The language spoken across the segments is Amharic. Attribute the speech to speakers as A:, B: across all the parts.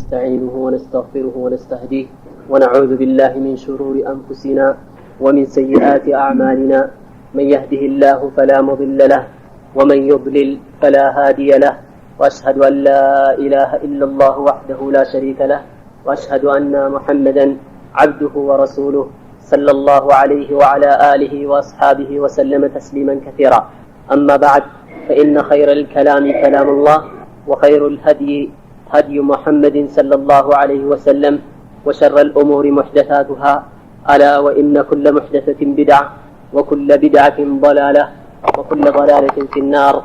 A: ونستعينه ونستغفره ونستهديه ونعوذ بالله من شرور أنفسنا ومن سيئات أعمالنا من يهده الله فلا مضل له ومن يضلل فلا هادي له وأشهد أن لا إله إلا الله وحده لا شريك له وأشهد أن محمدا عبده ورسوله صلى الله عليه وعلى آله وأصحابه وسلم تسليما كثيرا. أما بعد فإن خير الكلام كلام الله وخير الهدي هدي محمد صلى الله عليه وسلم وشر الأمور محدثاتها ألا وإن كل محدثة بدعة وكل بدعة ضلالة وكل ضلالة في النار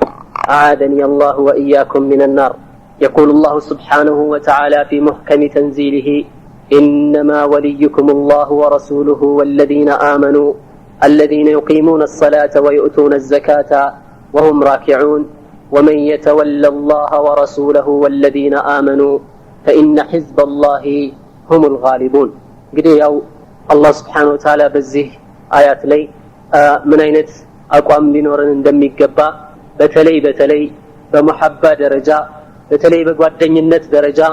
A: أعاذني الله وإياكم من النار. يقول الله سبحانه وتعالى في محكم تنزيله إنما وليكم الله ورسوله والذين آمنوا الذين يقيمون الصلاة ويؤتون الزكاة وهم راكعون ومن يتولى الله ورسوله والذين آمنوا فإن حزب الله هم الغالبون. قدي أو الله سبحانه وتعالى بزيه آيات لي من أينت أقوام بنورن اندمي قبا بتلي بمحبة درجة بتلي بقوادن النت درجة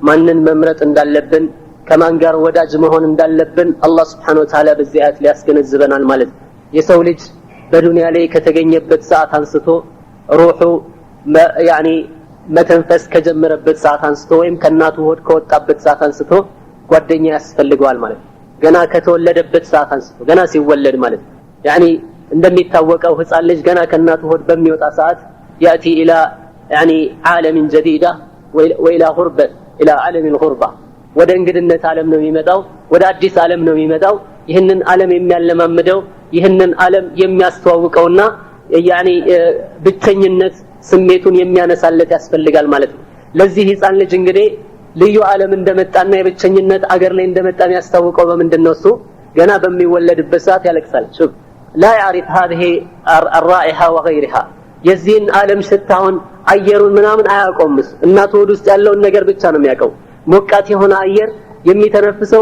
A: ማንን መምረጥ እንዳለብን ከማን ጋር ወዳጅ መሆን እንዳለብን አላህ Subhanahu Wa Ta'ala በዚህ አያት ሊያስገነዝበናል ማለት ነው። የሰው ልጅ በዱንያ ላይ ከተገኘበት ሰዓት አንስቶ ሩሑ ያኒ መተንፈስ ከጀመረበት ሰዓት አንስቶ ወይም ከናቱ ሆድ ከወጣበት ሰዓት አንስቶ ጓደኛ ያስፈልገዋል ማለት ነው። ገና ከተወለደበት ሰዓት አንስቶ ገና ሲወለድ ማለት ነው። ያኒ እንደሚታወቀው ህፃን ልጅ ገና ከናቱ ሆድ በሚወጣ ሰዓት يأتي إلى يعني عالم جديدة وإلى غربة إلى عالم الغربة ወደ እንግድነት ዓለም ነው የሚመጣው ወደ አዲስ ዓለም ነው የሚመጣው ይህንን ዓለም የሚያለማምደው ይህንን ዓለም የሚያስተዋውቀውና ያኒ ብቸኝነት ስሜቱን የሚያነሳለት ያስፈልጋል ማለት ነው። ለዚህ ህፃን ልጅ እንግዲህ ልዩ ዓለም እንደመጣና የብቸኝነት አገር ላይ እንደመጣ የሚያስተዋውቀው በምንድነው? እሱ ገና በሚወለድበት ሰዓት ያለቅሳል። ሹፍ لا يعرف هذه الرائحة وغيرها የዚህን ዓለም ሽታውን አየሩን ምናምን አያውቀውምስ እናቱ ሆድ ውስጥ ያለውን ነገር ብቻ ነው የሚያውቀው። ሞቃት የሆነ አየር የሚተነፍሰው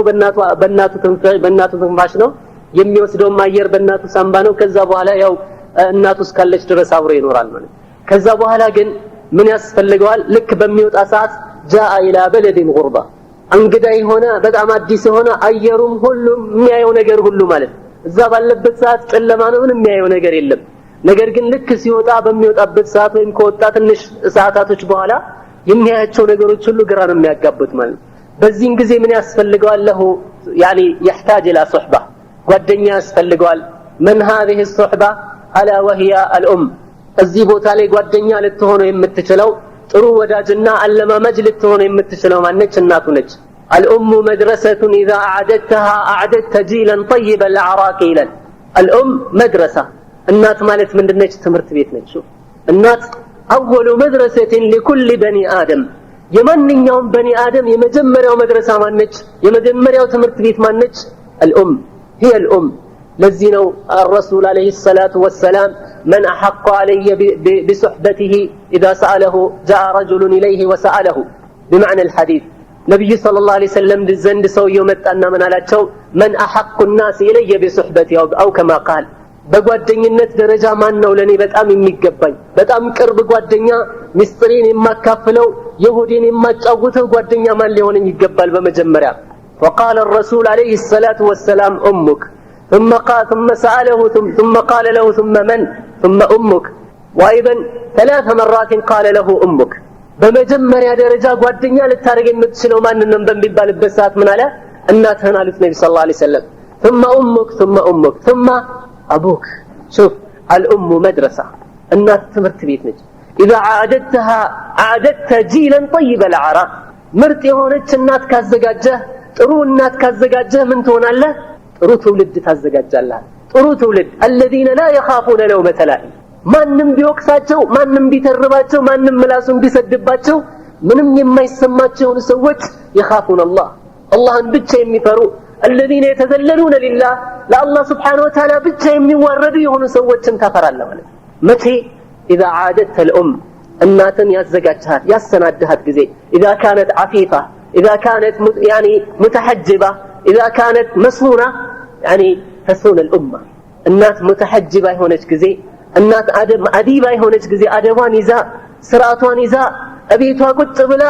A: በእናቱ ትንፋሽ ነው። የሚወስደውም አየር በእናቱ ሳምባ ነው። ከዛ በኋላ ያው እናቱ እስካለች ድረስ አብሮ ይኖራል ማለት። ከዛ በኋላ ግን ምን ያስፈልገዋል? ልክ በሚወጣ ሰዓት جاء الى بلد غربة እንግዳ የሆነ በጣም አዲስ የሆነ አየሩም ሁሉም የሚያየው ነገር ሁሉ ማለት እዛ ባለበት ሰዓት ጨለማ ነው፣ ምንም የሚያየው ነገር የለም። ነገር ግን ልክ ሲወጣ በሚወጣበት ሰዓት ወይም ከወጣ ትንሽ ሰዓታቶች በኋላ የሚያያቸው ነገሮች ሁሉ ግራ ነው የሚያጋቡት ማለት። በዚህን ጊዜ ምን ያስፈልገዋል? ለሁ يعني يحتاج الى صحبة ጓደኛ ያስፈልገዋል። من هذه الصحبة الا وهي الام እዚህ ቦታ ላይ ጓደኛ ልትሆነው የምትችለው ጥሩ ወዳጅና አለማመጅ ልትሆነው የምትችለው ማነች? እናቱ ነች። الام مدرسة اذا اعددتها اعددت جيلا طيبا العراقيلا. الام مدرسة እናት ማለት ምንድነች? ትምህርት ቤት ነች። እናት أول مدرسة لكل بني آدم የማንኛውም በኒ አደም የመጀመሪያው መድረሳ ማነች? የመጀመሪያው ትምህርት ቤት ማነች? الأم هي الأم. ለዚህ ነው الرسول عليه الصلاة والسلام من أحق علي بصحبته إذا سأله جاء رجل إليه وسأله بمعنى الحديث. نبي صلى الله عليه وسلم زند ሰውየው መጣና ምን አላቸው? من أحق الناس إلي بصحبتي أو كما قال በጓደኝነት ደረጃ ማን ነው ለኔ በጣም የሚገባኝ በጣም ቅርብ ጓደኛ ሚስጥሬን የማካፍለው የሆዴን የማጫውተው ጓደኛ ማን ሊሆነኝ ይገባል? በመጀመሪያ وقال الرسول عليه الصلاة والسلام أمك ثم سأله ثم قال له ثم من ثم أمك وأيضا 3 مرات قال له أمك. በመጀመሪያ ደረጃ ጓደኛ ልታረግ የምትችለው ማንንም በሚባልበት ሰዓት ምን አለ? እናትህን አሉት ነብዩ ሰለላሁ ዐለይሂ ወሰለም። ثم أمك ثم أمك ثم أبوك. شوف الأم مدرسة الناس تمرت بيت نج إذا عادتها عادت جيلا طيب العراق. مرت يهونج الناس كازجاجه ጥሩ እናት ካዘጋጀህ ምን ትሆናለህ? ጥሩ ትውልድ ታዘጋጃለህ። ጥሩ ትውልድ الذين لا يخافون لومة لائم ማንንም ቢወቅሳቸው ማንንም ቢተርባቸው ማንንም ምላሱን ቢሰድባቸው ምንም የማይሰማቸው ሰዎች يخافون الله አላህን ብቻ የሚፈሩ الذين يتذللون لله لا الله سبحانه وتعالى ብቻ የሚዋረዱ የሆኑ ሰዎችን ታፈራለህ ማለት متى اذا عادت الام እናትን ያዘጋጃት ያሰናዳት ጊዜ اذا كانت عفيفة اذا كانت يعني متحجبة اذا كانت مسنونة يعني تسون الامه. እናት متحجبة የሆነች ጊዜ እናት አዲባ የሆነች ጊዜ አደቧን ይዛ ስርዓቷን ይዛ እቤቷ ቁጭ ብላ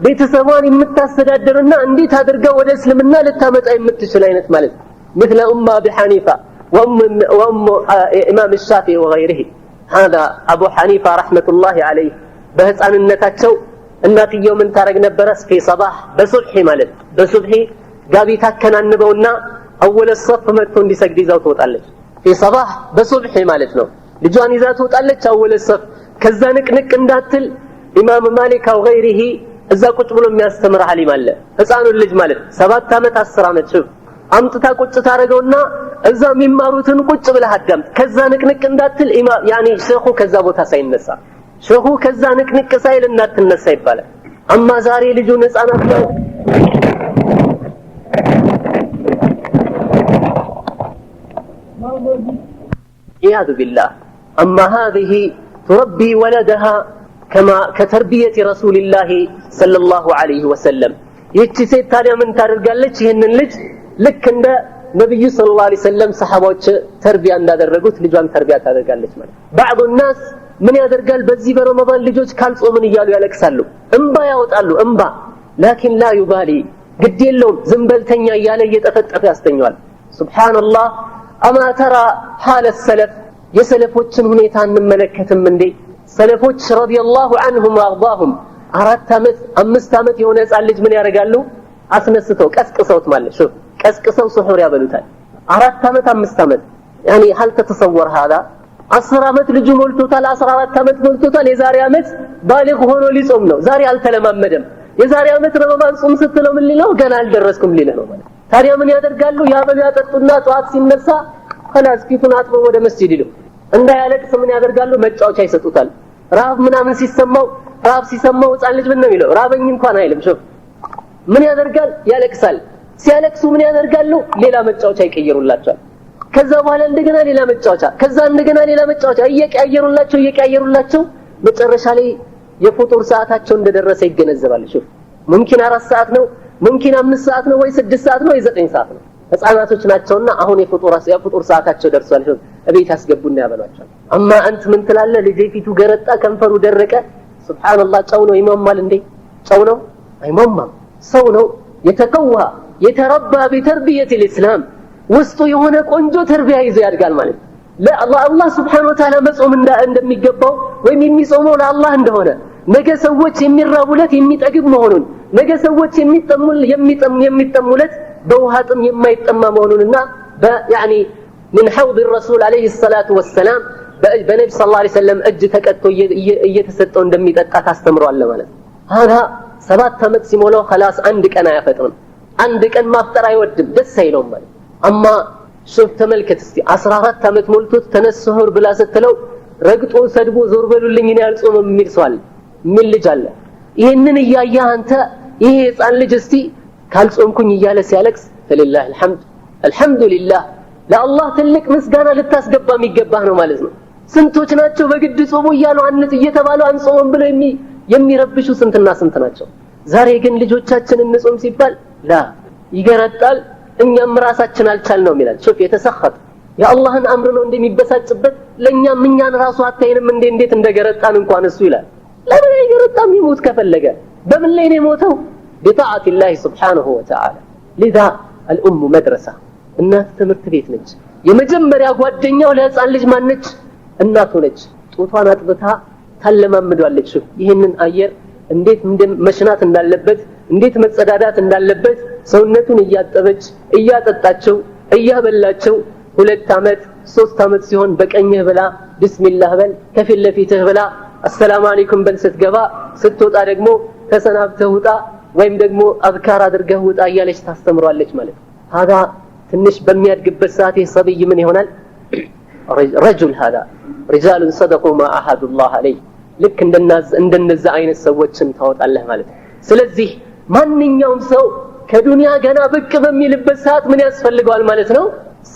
A: ቤተሰቧን የምታስተዳድርና እንዴት አድርጋ ወደ እስልምና ልታመጣ የምትችል አይነት ማለት مثل أبي حنيفة وأم إمام الشافعي وغيره هذا أبو حنيفة رحمة الله عليه በህፃንነታቸው እናትየው ምን ታረግ ነበረስ في صباح በሱብሂ ማለት በሱብሂ ጋቢ ታከናንበውና أول الصف መጥቶ እንዲሰግድ ይዛው ትወጣለች في صباح በሱብሂ ማለት ነው ልጇን ይዛ ትወጣለች أول الصف ከዛ ንቅንቅ እንዳትል ኢማም ማሊክ أو غيره እዛ ቁጭ ብሎ የሚያስተምር ዓሊም አለ ህፃኑን ልጅ ማለት 7 አመት 10 አመት ሽፍ አምጥታ ቁጭ ታረገውና እዛ የሚማሩትን ቁጭ ብለህ አዳምጥ ከዛ ንቅንቅ እንዳትል ያኒ ሼኹ ከዛ ቦታ ሳይነሳ ሼኹ ከዛ ንቅንቅ ሳይል እንዳትነሳ ይባላል አማ ዛሬ ልጁ ህፃናት ነው ኢያዙ ቢላህ أما هذه تربي ولدها كما كتربية رسول الله صلى الله عليه وسلم ይህች ሴት ታዲያ ምን ታደርጋለች ይሄንን ልጅ ልክ እንደ ነብዩ ሰለላሁ ዐለይሂ ወሰለም ሰሃባዎች ተርቢያ እንዳደረጉት ልጇን ተርቢያ ታደርጋለች ማለት بعض الناس ምን ያደርጋል በዚህ በረመዳን ልጆች ካልጾምን እያሉ ያለቅሳሉ እንባ ያወጣሉ እንባ لكن لا يبالي ግድ የለውም ዝም በልተኛ እያለ እየጠፈጠፈ ያስተኛዋል ሱብሃንአላህ أما ترى حال السلف የሰለፎችን ሁኔታ እንመለከትም እንዴ ሰለፎች ረዲየላሁ ዐንሁም ወአርዳሁም 4 አመት 5 አመት የሆነ ህፃን ልጅ ምን ያደርጋሉ አስነስተው ቀስቅሰውት ማለት ሹፍ ቀስቅሰው ሱሁር ያበሉታል 4 አመት 5 አመት يعني هل تتصور هذا 10 አመት ልጅ ሞልቶታል 14 አመት ሞልቶታል የዛሬ አመት ባሊግ ሆኖ ሊጾም ነው ዛሬ አልተለማመደም የዛሬ አመት ረመዳን ጾም ስትለው ምን ሊለው ገና አልደረስኩም ሊለው ነው ማለት ታዲያ ምን ያደርጋሉ ያበሉ ያጠጡና ጧት ሲነሳ خلاص ፊቱን አጥበው ወደ መስጂድ ይሉ እንዳያለቅስ ምን ያደርጋሉ መጫወቻ ይሰጡታል ራብ ምናምን ሲሰማው ራብ ሲሰማው ህፃን ልጅ ምን ነው የሚለው ራበኝ እንኳን አይልም ሹፍ ምን ያደርጋል ያለቅሳል ሲያለቅሱ ምን ያደርጋሉ ሌላ መጫወቻ ይቀየሩላቸዋል ከዛ በኋላ እንደገና ሌላ መጫወቻ ከዛ እንደገና ሌላ መጫወቻ እየቀያየሩላቸው መጨረሻ ላይ የፍጡር ሰዓታቸው እንደደረሰ ይገነዘባል ሹፍ ሙምኪን 4 ሰዓት ነው ሙምኪን 5 ሰዓት ነው ወይ 6 ሰዓት ነው ወይ 9 ሰዓት ነው ህፃናቶች ናቸውና አሁን የፍጡር ሰዓታቸው ደርሷል ሹፍ እቤት አስገቡና ያበሏቸው አማ አንተ ምን ትላለህ ልጄ ፊቱ ገረጣ ከንፈሩ ደረቀ ሱብሃንአላህ ጨው ነው ይማማል እንዴ ጨው ነው አይማማም ሰው ነው የተከዋ የተረባ በተርቢየት الاسلام ውስጡ የሆነ ቆንጆ ተርቢያ ይዞ ያድጋል ማለት ለአላህ Subhanahu Wa Ta'ala መጾም እንደሚገባው ወይም የሚጾመው ለአላህ እንደሆነ ነገ ሰዎች የሚራቡለት የሚጠግብ መሆኑን ነገ ሰዎች የሚጠሙለት በውሃጥም የማይጠማ መሆኑንና በያኒ من حوض الرسول عليه الصلاه والسلام በነብዩ ሰለላሁ ዐለይሂ ወሰለም እጅ ተቀጥቶ እየተሰጠው እንደሚጠጣ ታስተምሯል ማለት هذا 7 አመት ሲሞላው خلاص አንድ ቀን አያፈጥርም አንድ ቀን ማፍጠር አይወድም ደስ አይለውም ማለት አማ ሹፍ ተመልከት እስቲ 14 አመት ሞልቶት ተነስሁር ብላ ስትለው ረግጦ ሰድቦ ዞር በሉልኝ እኔ አልጾምም የሚል ሰው አለ ምን ልጅ አለ ይሄንን እያያ አንተ ይሄ ህፃን ልጅ እስቲ ካልጾምኩኝ እያለ ሲያለቅስ فلله الحمد الحمد لله ለአላህ ትልቅ ምስጋና ልታስገባ የሚገባህ ነው ማለት ነው ስንቶች ናቸው በግድ ጾሙ እያሉ አንት እየተባሉ አንጾም ብለው የሚረብሹ ስንትና ስንት ናቸው ዛሬ ግን ልጆቻችን እንጾም ሲባል ላ ይገረጣል እኛም ራሳችን አልቻልነው ይላል ሹፍ የተሰخط የአላህን አምር ነው እንደሚበሳጭበት ለኛም እኛን ራሱ አታይንም እንዴት እንደገረጣን እንኳን እሱ ይላል ለምን ይገረጣም ይሞት ከፈለገ በምን ላይ ነው የሞተው بطاعه الله سبحانه وتعالى لذا الام مدرسه እናት ትምህርት ቤት ነች የመጀመሪያ ጓደኛው ለህፃን ልጅ ማነች እናቱ ነች ጡቷን አጥብታ ታለማምዷለች ይሄንን አየር እንዴት መሽናት እንዳለበት እንዴት መጸዳዳት እንዳለበት ሰውነቱን እያጠበች እያጠጣቸው እያበላቸው 2 አመት 3 አመት ሲሆን በቀኝህ ብላ ቢስሚላህ በል ከፊት ለፊትህ ብላ አሰላሙ አለይኩም በል ስትገባ ስትወጣ ደግሞ ተሰናብተህ ውጣ ወይም ደግሞ አዝካር አድርገህ ውጣ እያለች ታስተምሯለች ማለት هذا ትንሽ በሚያድግበት ሰዓት የሰብይ ምን ይሆናል رجل هذا رجال صدقوا ما عهد الله عليه ልክ እንደነዛ አይነት ሰዎችን ታወጣለህ ማለት ስለዚህ ማንኛውም ሰው ከዱንያ ገና ብቅ በሚልበት ሰዓት ምን ያስፈልገዋል ማለት ነው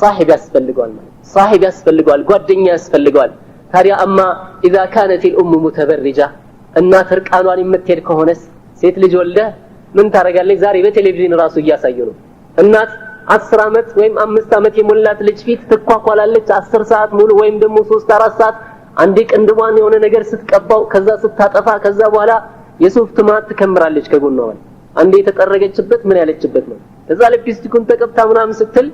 A: صاحب ያስፈልገዋል ማለት صاحب ያስፈልገዋል ጓደኛ ያስፈልገዋል ታዲያ አማ اذا كانت الام متبرجه እናት እርቃኗን የምትሄድ ከሆነስ ሴት ልጅ ወልደ ምን ታረጋለች ዛሬ በቴሌቪዥን ራሱ እያሳዩ ነው እናት 10 አመት ወይም 5 አመት የሞላት ልጅ ፊት ትኳኳላለች 10 ሰዓት ሙሉ ወይም ደግሞ 3 4 ሰዓት አንዴ ቅንድቧን የሆነ ነገር ስትቀባው ከዛ ስታጠፋ ከዛ በኋላ የሱፍ ትማት ትከምራለች ከጎኗ አንዴ የተጠረገችበት ምን ያለችበት ነው ከዛ ሊፕስቲኩን ተቀብታ ምናምን ስትል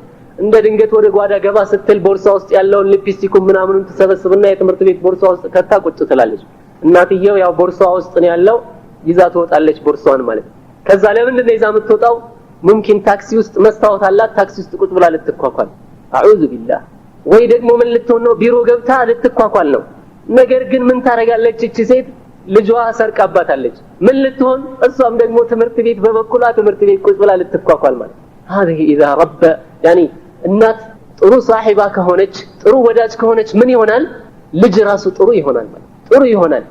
A: እንደ ድንገት ወደ ጓዳ ገባ ስትል ቦርሳ ውስጥ ያለውን ሊፕስቲኩን ምናምኑን ተሰበስብና የትምህርት ቤት ቦርሳ ውስጥ ከታ ቁጭ ትላለች እናትየው ያው ቦርሳ ውስጥ ነው ያለው ይዛ ትወጣለች ቦርሳዋን ማለት ከዛ ለምንድን ነው ይዛ የምትወጣው ممكن ታክሲ ውስጥ መስታወት አላት ታክሲ ውስጥ ቁጭ ብላ ልትኳኳል አዑዙ ቢላህ ወይ ደግሞ ምን ልትሆን ነው ቢሮ ገብታ ልትኳኳል ነው ነገር ግን ምን ታረጋለች እቺ ሴት ልጇ ሰርቃባታለች ምን ልትሆን እሷም ደግሞ ትምህርት ቤት በበኩሏ ትምህርት ቤት ቁጭ ብላ ልትኳኳል ማለት هذه اذا رب يعني እናት ጥሩ ሳሂባ ከሆነች ጥሩ ወዳጅ ከሆነች ምን ይሆናል ልጅ ራሱ ጥሩ ይሆናል ማለት ጥሩ ይሆናል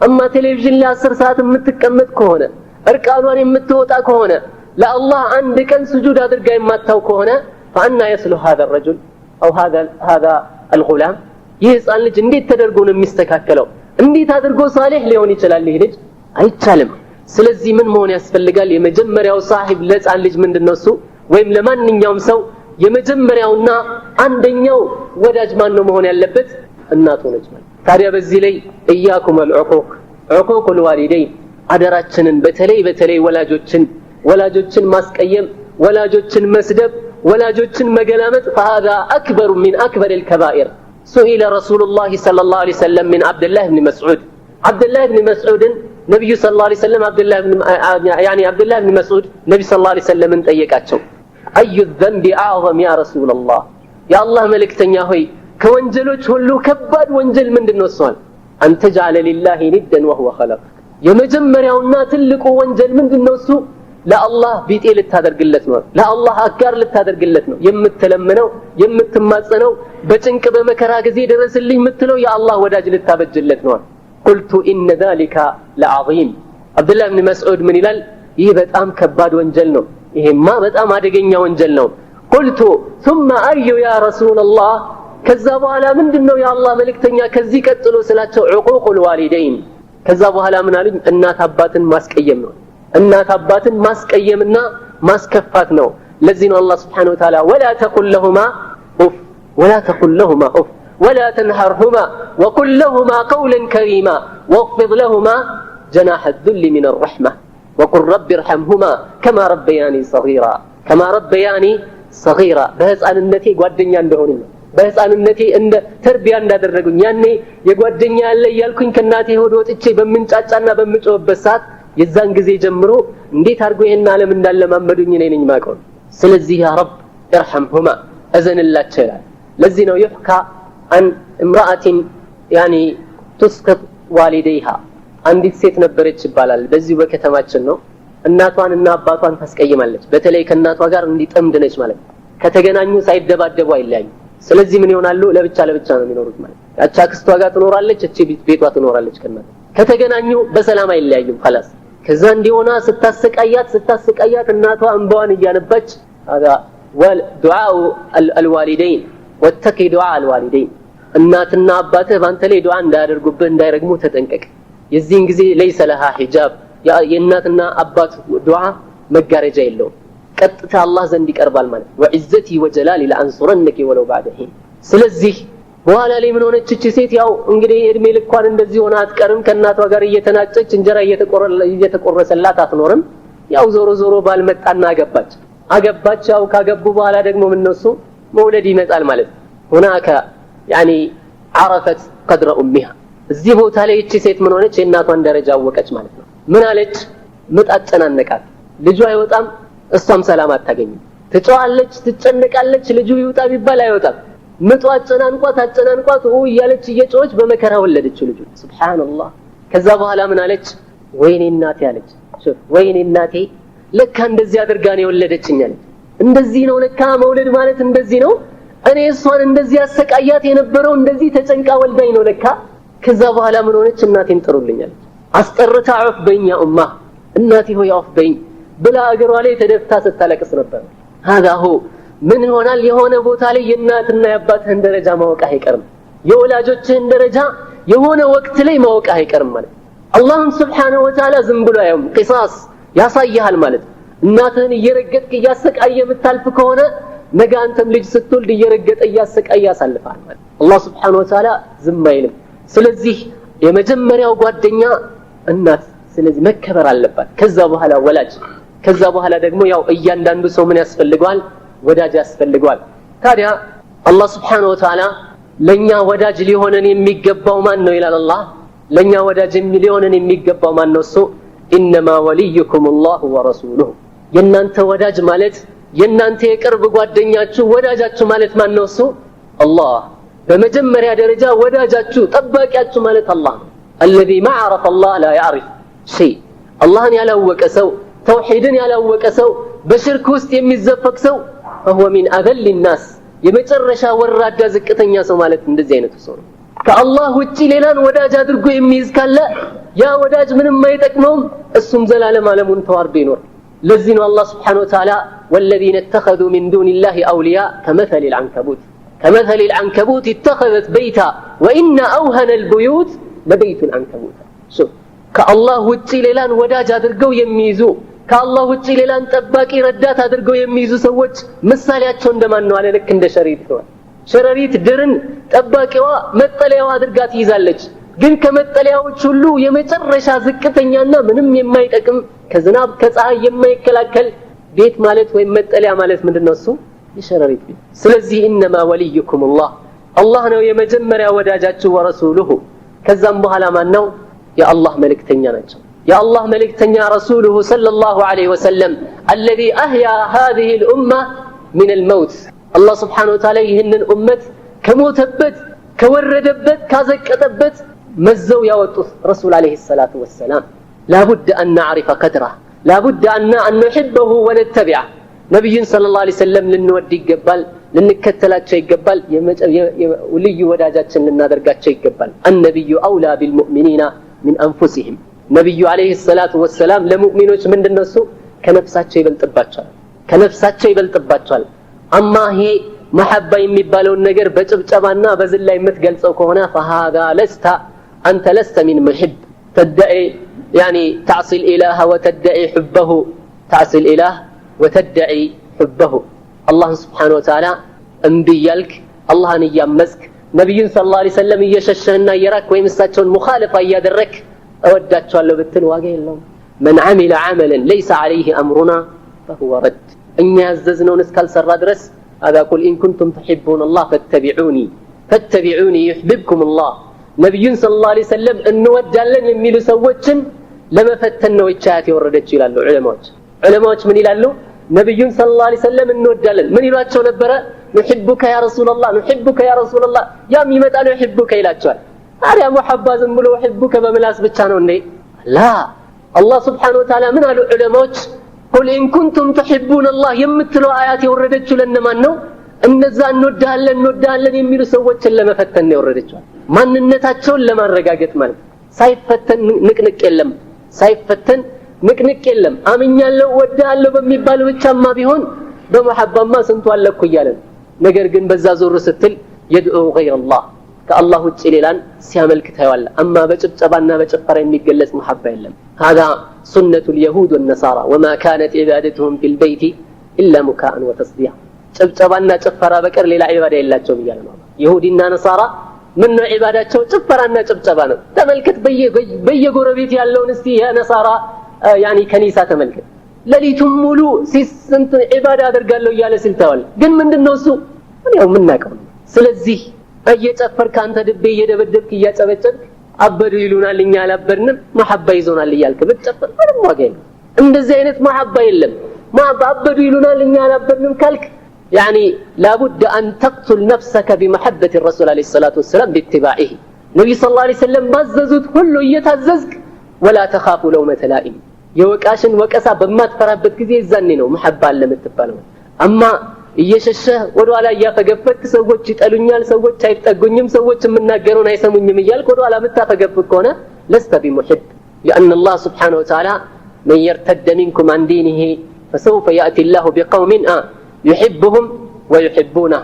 A: اما ቴሌቪዥን ላይ 10 ሰዓት የምትቀመጥ ከሆነ እርቃኗን የምትወጣ ከሆነ ለአላህ አንድ ቀን ስጁድ አድርጋ የማታው ከሆነ فأنا يصلح هذا الرجل او هذا الغلام ይህፃን ልጅ እንዴት ተደርጎ ነው የሚስተካከለው እንዴት አድርጎ صالح ሊሆን ይችላል ይሄ ልጅ አይቻልም ስለዚህ ምን መሆን ያስፈልጋል የመጀመሪያው صاحب ለፃን ልጅ ምንድነው እሱ ወይም ለማንኛውም ሰው የመጀመሪያውና አንደኛው ወዳጅ ማን ነው መሆን ያለበት እናቱ ነች ማለት ታዲያ በዚህ ላይ እያኩም العقوق عقوق الوالدين አደራችንን በተለይ ወላጆችን ማስቀየም ወላጆችን መስደብ ወላጆችን መገላመጥ فهذا اكبر من اكبر الكبائر سئل رسول الله صلى الله عليه وسلم من عبد الله بن مسعود نبي صلى الله عليه وسلم عبد الله بن مسعود نبي صلى الله عليه وسلم ጠየቃቸው اي الذنب اعظم يا رسول الله يا الله ملكتኛ ሆይ ከወንጀሎች ሁሉ ከባድ ወንጀል ምንድነው እሷል ان تجعل لله ندا وهو خلق የመጀመሪያውና ትልቁ ወንጀል ምንድነው እሱ ለአላህ ቢጤ ልታደርግለት ነው ለአላህ አጋር ልታደርግለት ነው የምትለምነው የምትማጸነው በጭንቅ በመከራ ጊዜ ድረስልኝ የምትለው የአላህ ወዳጅ ልታበጅለት ነው قلت ان ذلك لعظيم عبد الله بن مسعود من ይላል ይህ በጣም ከባድ ወንጀል ነው ይሄማ በጣም አደገኛ ወንጀል ነው قلت ثم اي يا رسول الله ከዛ በኋላ ምንድነው የአላህ መልእክተኛ ከዚህ ቀጥሎ ስላቸው عقوق الوالدين ከዛ በኋላ ምን አሉኝ እናት አባትን ማስቀየም ነው እናት አባትን ማስቀየምና ማስከፋት ነው ለዚህ ነው አላህ Subhanahu Wa Ta'ala ولا تقل لهما اف ولا تنهرهما وقل لهما قولا كريما واخفض لهما جناح الذل من الرحمه وقل رب ارحمهما كما ربياني صغيرا በህፃንነቴ ጓደኛ እንደሆነ በህፃንነቴ እንደ ተርቢያ እንዳደረጉኝ ያኔ የጓደኛ ያለ ያልኩኝ ከናቴ ሆድ ወጥቼ በመንጫጫና በመጮህበት ሰዓት የዛን ጊዜ ጀምሮ እንዴት አርጎ ይሄን ዓለም እንዳለማመዱኝ ነኝ ማቀው ስለዚህ ያ ረብ ارحمهما اذنላቸው ይላል ለዚህ ነው ይፍካ አን امراه يعني تسقط والديها አንዲት ሴት ነበረች ይባላል በዚህ በከተማችን ነው እናቷንና አባቷን ታስቀይማለች በተለይ ከእናቷ ጋር እንዲጠምድ ነች ማለት ከተገናኙ ሳይደባደቡ አይለያዩ ስለዚህ ምን ይሆናሉ ለብቻ ነው የሚኖሩት ማለት ያቻ ክስቷ ጋር ትኖራለች እቺ ቤቷ ትኖራለች ከእናቷ ከተገናኙ በሰላም አይለያዩም خلاص ከዛ እንዲሆና ስታሰቃያት እናቷ እንባዋን እያነባች هذا والدعاء الوالدين واتقي دعاء الوالدين እናትና አባትህ ባንተ ላይ ዱዓ እንዳያደርጉብህ እንዳይረግሙ ተጠንቀቅ የዚህን ጊዜ ليس لها حجاب የእናትና አባት ዱዓ መጋረጃ የለውም ቀጥታ አላህ ዘንድ ይቀርባል ማለት وعزتي وجلالي لانصرنك ولو بعد حين ስለዚህ በኋላ ላይ ምን ሆነች እቺ ሴት ያው እንግዲህ እድሜ ልኳን እንደዚህ ሆነ አትቀርም ከናቷ ጋር እየተናጨች እንጀራ እየተቆረሰላት አትኖርም ያው ዞሮ ባልመጣና አገባች ያው ካገቡ በኋላ ደግሞ ምንነሱ መውለድ ይመጣል ማለት هناك يعني عرفت قدر امها እዚህ ቦታ ላይ እቺ ሴት ምን ሆነች የእናቷን ደረጃ አወቀች ማለት ነው ምን አለች ምጣጨናነቃት ልጇ አይወጣም እሷም ሰላም አታገኝም ትጫዋለች ትጨነቃለች ልጁ ይውጣ ቢባል አይወጣም ምጧ አጨናንቋት እያለች እየጮች በመከራ ወለደች ልጁ ሱብሃንአላህ ከዛ በኋላ ምን አለች ወይኔ እናቴ አለች ወይኔ እናቴ ለካ እንደዚህ አድርጋ ነው የወለደችኝ አለች እንደዚህ ነው ለካ መውለድ ማለት እንደዚህ ነው እኔ እሷን እንደዚህ አሰቃያት የነበረው እንደዚህ ተጨንቃ ወልዳኝ ነው ለካ ከዛ በኋላ ምን ሆነች እናቴን ጥሩልኛል አስጠርታ አፍ በእኛ ኡማ እናቴ ሆይ አፍ በእኝ ብላ አገሯ ላይ ተደፍታ ስታለቅስ ነበር هذا هو ምን ይሆናል የሆነ ቦታ ላይ የእናትና የአባትህን ደረጃ ማወቅ አይቀርም የወላጆችህን ደረጃ የሆነ ወቅት ላይ ማወቅ አይቀርም ማለት አላህ Subhanahu Wa Ta'ala ዝም ብሎ ያም ቂሳስ ያሳያል ማለት እናትህን እየረገጥክ እያሰቃየ የምታልፍ ከሆነ ነገ አንተም ልጅ ስትወልድ እየረገጠ እያሰቃየ ያሳልፋል ማለት አላህ Subhanahu Wa Ta'ala ዝም አይልም ስለዚህ የመጀመሪያው ጓደኛ እናት ስለዚህ መከበር አለባት ከዛ በኋላ ወላጅ ከዛ በኋላ ደግሞ ያው እያንዳንዱ ሰው ምን ያስፈልገዋል ወዳጅ ያስፈልገዋል ታዲያ አላህ Subhanahu Wa Ta'ala ለኛ ወዳጅ ሊሆነን የሚገባው ማን ነው ይላል አላህ ለኛ ወዳጅ ሊሆነን የሚገባው ማን ነው እሱ ኢንማ ወሊዩኩሙላሁ ወረሱሉሁ የናንተ ወዳጅ ማለት የናንተ የቅርብ ጓደኛችሁ ወዳጃችሁ ማለት ማን ነው እሱ አላህ በመጀመሪያ ደረጃ ወዳጃችሁ ጠባቂያችሁ ማለት አላህ ነው الذي ما عرف الله لا يعرف شيء አላህን ያላወቀ ሰው ተውሂድን ያላወቀ ሰው በሽርክ ውስጥ የሚዘፈቅ ሰው فهو من اذل الناس የመጨረሻ ወራዳ ዝቅተኛ ሰው ማለት እንደዚህ አይነቱ ሰው ነው ከአላህ ውጪ ሌላን ወዳጅ አድርጎ የሚይዝ ካለ ያ ወዳጅ ምንም አይጠቅመውም እሱም ዘላለም ዓለሙን ተዋርዶ ይኖር ለዚህ ነው አላህ Subhanahu Wa Ta'ala والذين اتخذوا من دون الله اولياء كمثل العنكبوت اتخذت بيتا وان اوهن البيوت لبيت العنكبوت شوف ከአላህ ውጪ ሌላን ወዳጅ አድርገው የሚይዙ ከአላህ ውጪ ሌላን ጠባቂ ረዳት አድርገው የሚይዙ ሰዎች ምሳሌያቸው እንደማን ነው አለ ልክ እንደ ሸሪት ነው ሸሪት ድርን ጠባቂዋ መጠለያዋ አድርጋ ትይዛለች ግን ከመጠለያዎች ሁሉ የመጨረሻ ዝቅተኛና ምንም የማይጠቅም ከዝናብ ከፀሐይ የማይከላከል ቤት ማለት ወይ መጠለያ ማለት ምንድነው እሱ የሸሪት ቤት ስለዚህ ኢንማ ወሊዩኩሙላህ አላህ ነው የመጀመሪያ ወዳጃችሁ ወረሱሉሁ ከዛም በኋላ ማን ነው የአላህ መልእክተኛ ናቸው የአላህ መልእክተኛ ረሱሉሁ ሰለላሁ ዐለይሂ ወሰለም الذي احيا هذه الامه من الموت الله سبحانه وتعالى ይህንን ኡመት ከሞተበት ከወረደበት ካዘቀጠበት መዘው ያወጡት ረሱል አለይሂ ሰላቱ ወሰለም لابد ان نعرف قدره لابد ان نحبه ونتبعه ነብዩን ሰለላሁ ዐለይሂ ወሰለም ልንወድ ይገባል ልንከተላቸው ይገባል ልዩ ወዳጃችን ልናደርጋቸው ይገባል النبي اولى بالمؤمنين من انفسهم ነብዩ አለይሂ ሰላቱ ወሰለም ለሙእሚኖች ምንድነው እሱ ከነፍሳቸው ይበልጥባቸዋል አማ ይሄ መሐባ የሚባለው ነገር በጭብጨባና በዝላይ የምትገልጸው ከሆነ فهذا انت لست من محب تدعي يعني تعصي الاله وتدعي حبه تعصي الاله وتدعي حبه الله سبحانه وتعالى انبيالك اللهን ያመዝክ ነብዩን ሰለላሁ ዐለይሂ ወሰለም እየሸሸህና እየራክ ወይም እሳቸውን ሙኻለፋ እያደረክ እወዳቸዋለሁ ብትል ዋጋ የለውም من عمل عملا ليس عليه امرنا فهو رد እኛ ያዘዝነውን እስካልሰራ ድረስ هذا قل ان كنتم تحبون الله فاتبعوني يحببكم الله ነብዩን ሰለላሁ ዐለይሂ ወሰለም እንወዳለን የሚሉ ሰዎችን ለመፈተን ነው ይቻት የወረደች ይላሉ ዑለማዎች ምን ይላሉ ነብዩን ሰለላሁ ዐለይሂ ወሰለም እንወዳለን ምን ይሏቸው ነበር نحبك يا رسول الله ያ የሚመጣ ነው يحبك ይላቸዋል ታዲያ መሐባ ዝም ብሎ يحبك በመላስ ብቻ ነው እንዴ لا الله سبحانه وتعالى من قالوا علماء قل إن كنتم تحبون الله يمثلوا آيات يوردتش لنمان ነው እነዛ እንወዳለን የሚሉ ሰዎችን ለመፈተን ነው የወረደችው ማንነታቸውን ለማረጋገጥ ማለት ሳይፈተን ንቅንቅ የለም አምኛለሁ ወዳለሁ በሚባል ብቻማ ቢሆን በመሐባማ ስንቱ አለኩ ይያለን ነገር ግን በዛ ዞር ስትል يدعو غير الله ከአላህ ውጪ ሌላን ሲያመልክ ታያለ አማ በጭብጨባና በጭፈራ የሚገለጽ መሐባ የለም هذا سنة اليهود والنصارى وما كانت عبادتهم في البيت إلا مكاء وتصديع ጭብጨባና ጭፈራ በቀር ሌላ ዒባዳ የላቸውም ይላል ማለት ይሁዲና ነሳራ ምን ነው ዒባዳቸው ጭፈራና ጭብጨባ ነው ተመልከት በየጎረቤት ያለውን እስቲ የነሳራ ያኒ ከኒሳ ተመልከት ለሊቱም ሙሉ ሲስንት ዒባዳ አደርጋለሁ እያለ ሲልታዋል ግን ምንድነው እሱ ነው ምናቀው ስለዚህ እየጨፈርክ አንተ ድቤ እየደበደብክ እያጨበጨብክ አበዱ ይሉናል እኛ አላበድንም መሐባ ይዞናል እያልክ ብትጨፍር ምንም ዋጋ የለም እንደዚህ አይነት መሐባ የለም አበዱ ይሉናል እኛ አላበድንም ካልክ يعني لابد أن تقتل نفسك بمحبة الرسول عليه الصلاة والسلام باتباعه النبي صلى الله عليه وسلم بززت كله يتززك ولا تخاف لومة لائم يوكاشن وكسا بما تفرابت كذي الزني ነው محبة ለምትባለው أما እየሸሸህ ወደኋላ እያፈገፈክ ሰዎች ይጠሉኛል ሰዎች አይጠጉኝም ሰዎች የምናገረውን አይሰሙኝም እያልክ ወደኋላ የምታፈገፍክ ከሆነ لست بمحب لأن الله سبحانه وتعالى من يرتد منكم عن دينه فسوف يأتي الله بقوم يحبهم ويحبونه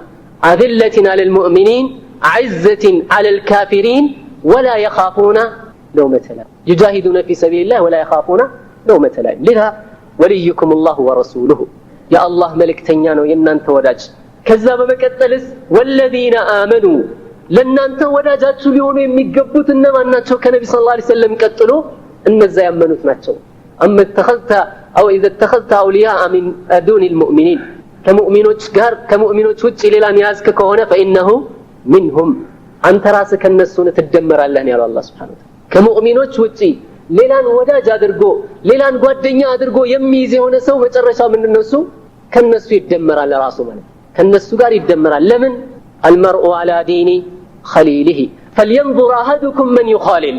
A: أذلة على المؤمنين عزة على الكافرين ولا يخافون لومة لائم يجاهدون في سبيل الله ولا يخافون لومة لائم لذا وليكم الله ورسوله يا الله ملك تنيانو ينانت وداج كذا بمكتلس والذين آمنوا لنانت وداجاتشو ليونو يميقبوت انما اناتشو كنبي صلى الله عليه وسلم قتلو እነዛ ያመኑት ናቸው أما اتخذت أو إذا اتخذت أولياء من دون المؤمنين كمؤمنوች ውጪ ሌላን ያዝክ ከሆነ فإنه منهم አንተ ራስህ ከነሱ ትደመራለህ ነው ያለው አላህ Subhanahu Wa Ta'ala ከሙእሚኖች ውጪ ሌላን ወዳጅ አድርጎ ሌላን ጓደኛ አድርጎ የሚይዝ የሆነ ሰው መጨረሻው ምንድነው እሱ ከነሱ ይደመራል ራሱ ማለት ከነሱ ጋር ይደመራል ለምን المرء على دين خليله فلينظر أحدكم من يخالل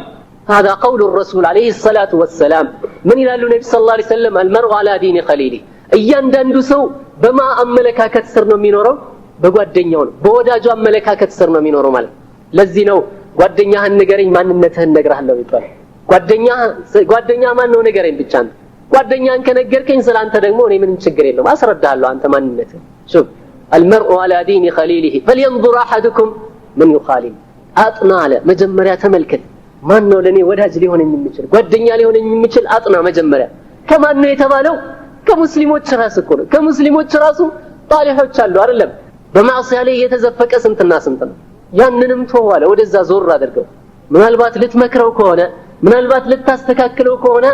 A: هذا قول الرسول عليه الصلاة والسلام من يقول النبي صلى الله عليه وسلم المرء على دين خليله እያንዳንዱ ሰው በማ አመለካከት ስር ነው የሚኖረው በጓደኛው ነው በወዳጁ አመለካከት ስር ነው የሚኖረው ማለት ለዚህ ነው ጓደኛህን ንገረኝ ማንነትህን ነግርሃለሁ ይባላል ጓደኛ ማን ነው ንገረኝ ብቻ ነው ጓደኛን ከነገርከኝ ስላንተ ደግሞ እኔ ምንም ችግር የለውም አስረዳሃለሁ አንተ ማንነትህ شوف المرء على دين خليله فلينظر احدكم من يخالل አጥና አለ መጀመሪያ ተመልከት ማን ነው ለኔ ወዳጅ ሊሆን የሚችል ጓደኛ ሊሆን የሚችል አጥና መጀመሪያ ከማን ነው የተባለው ከሙስሊሞች ራስ እኮ ነው ከሙስሊሞች ራሱ ጣሊሖች አሉ አይደለም በማዕሲያ ላይ የተዘፈቀ ስንትና ስንት ነው ያንንም ተዋለ ወደዛ ዞር አድርገው ምናልባት ልትመክረው ከሆነ ምናልባት ልታስተካክለው ከሆነ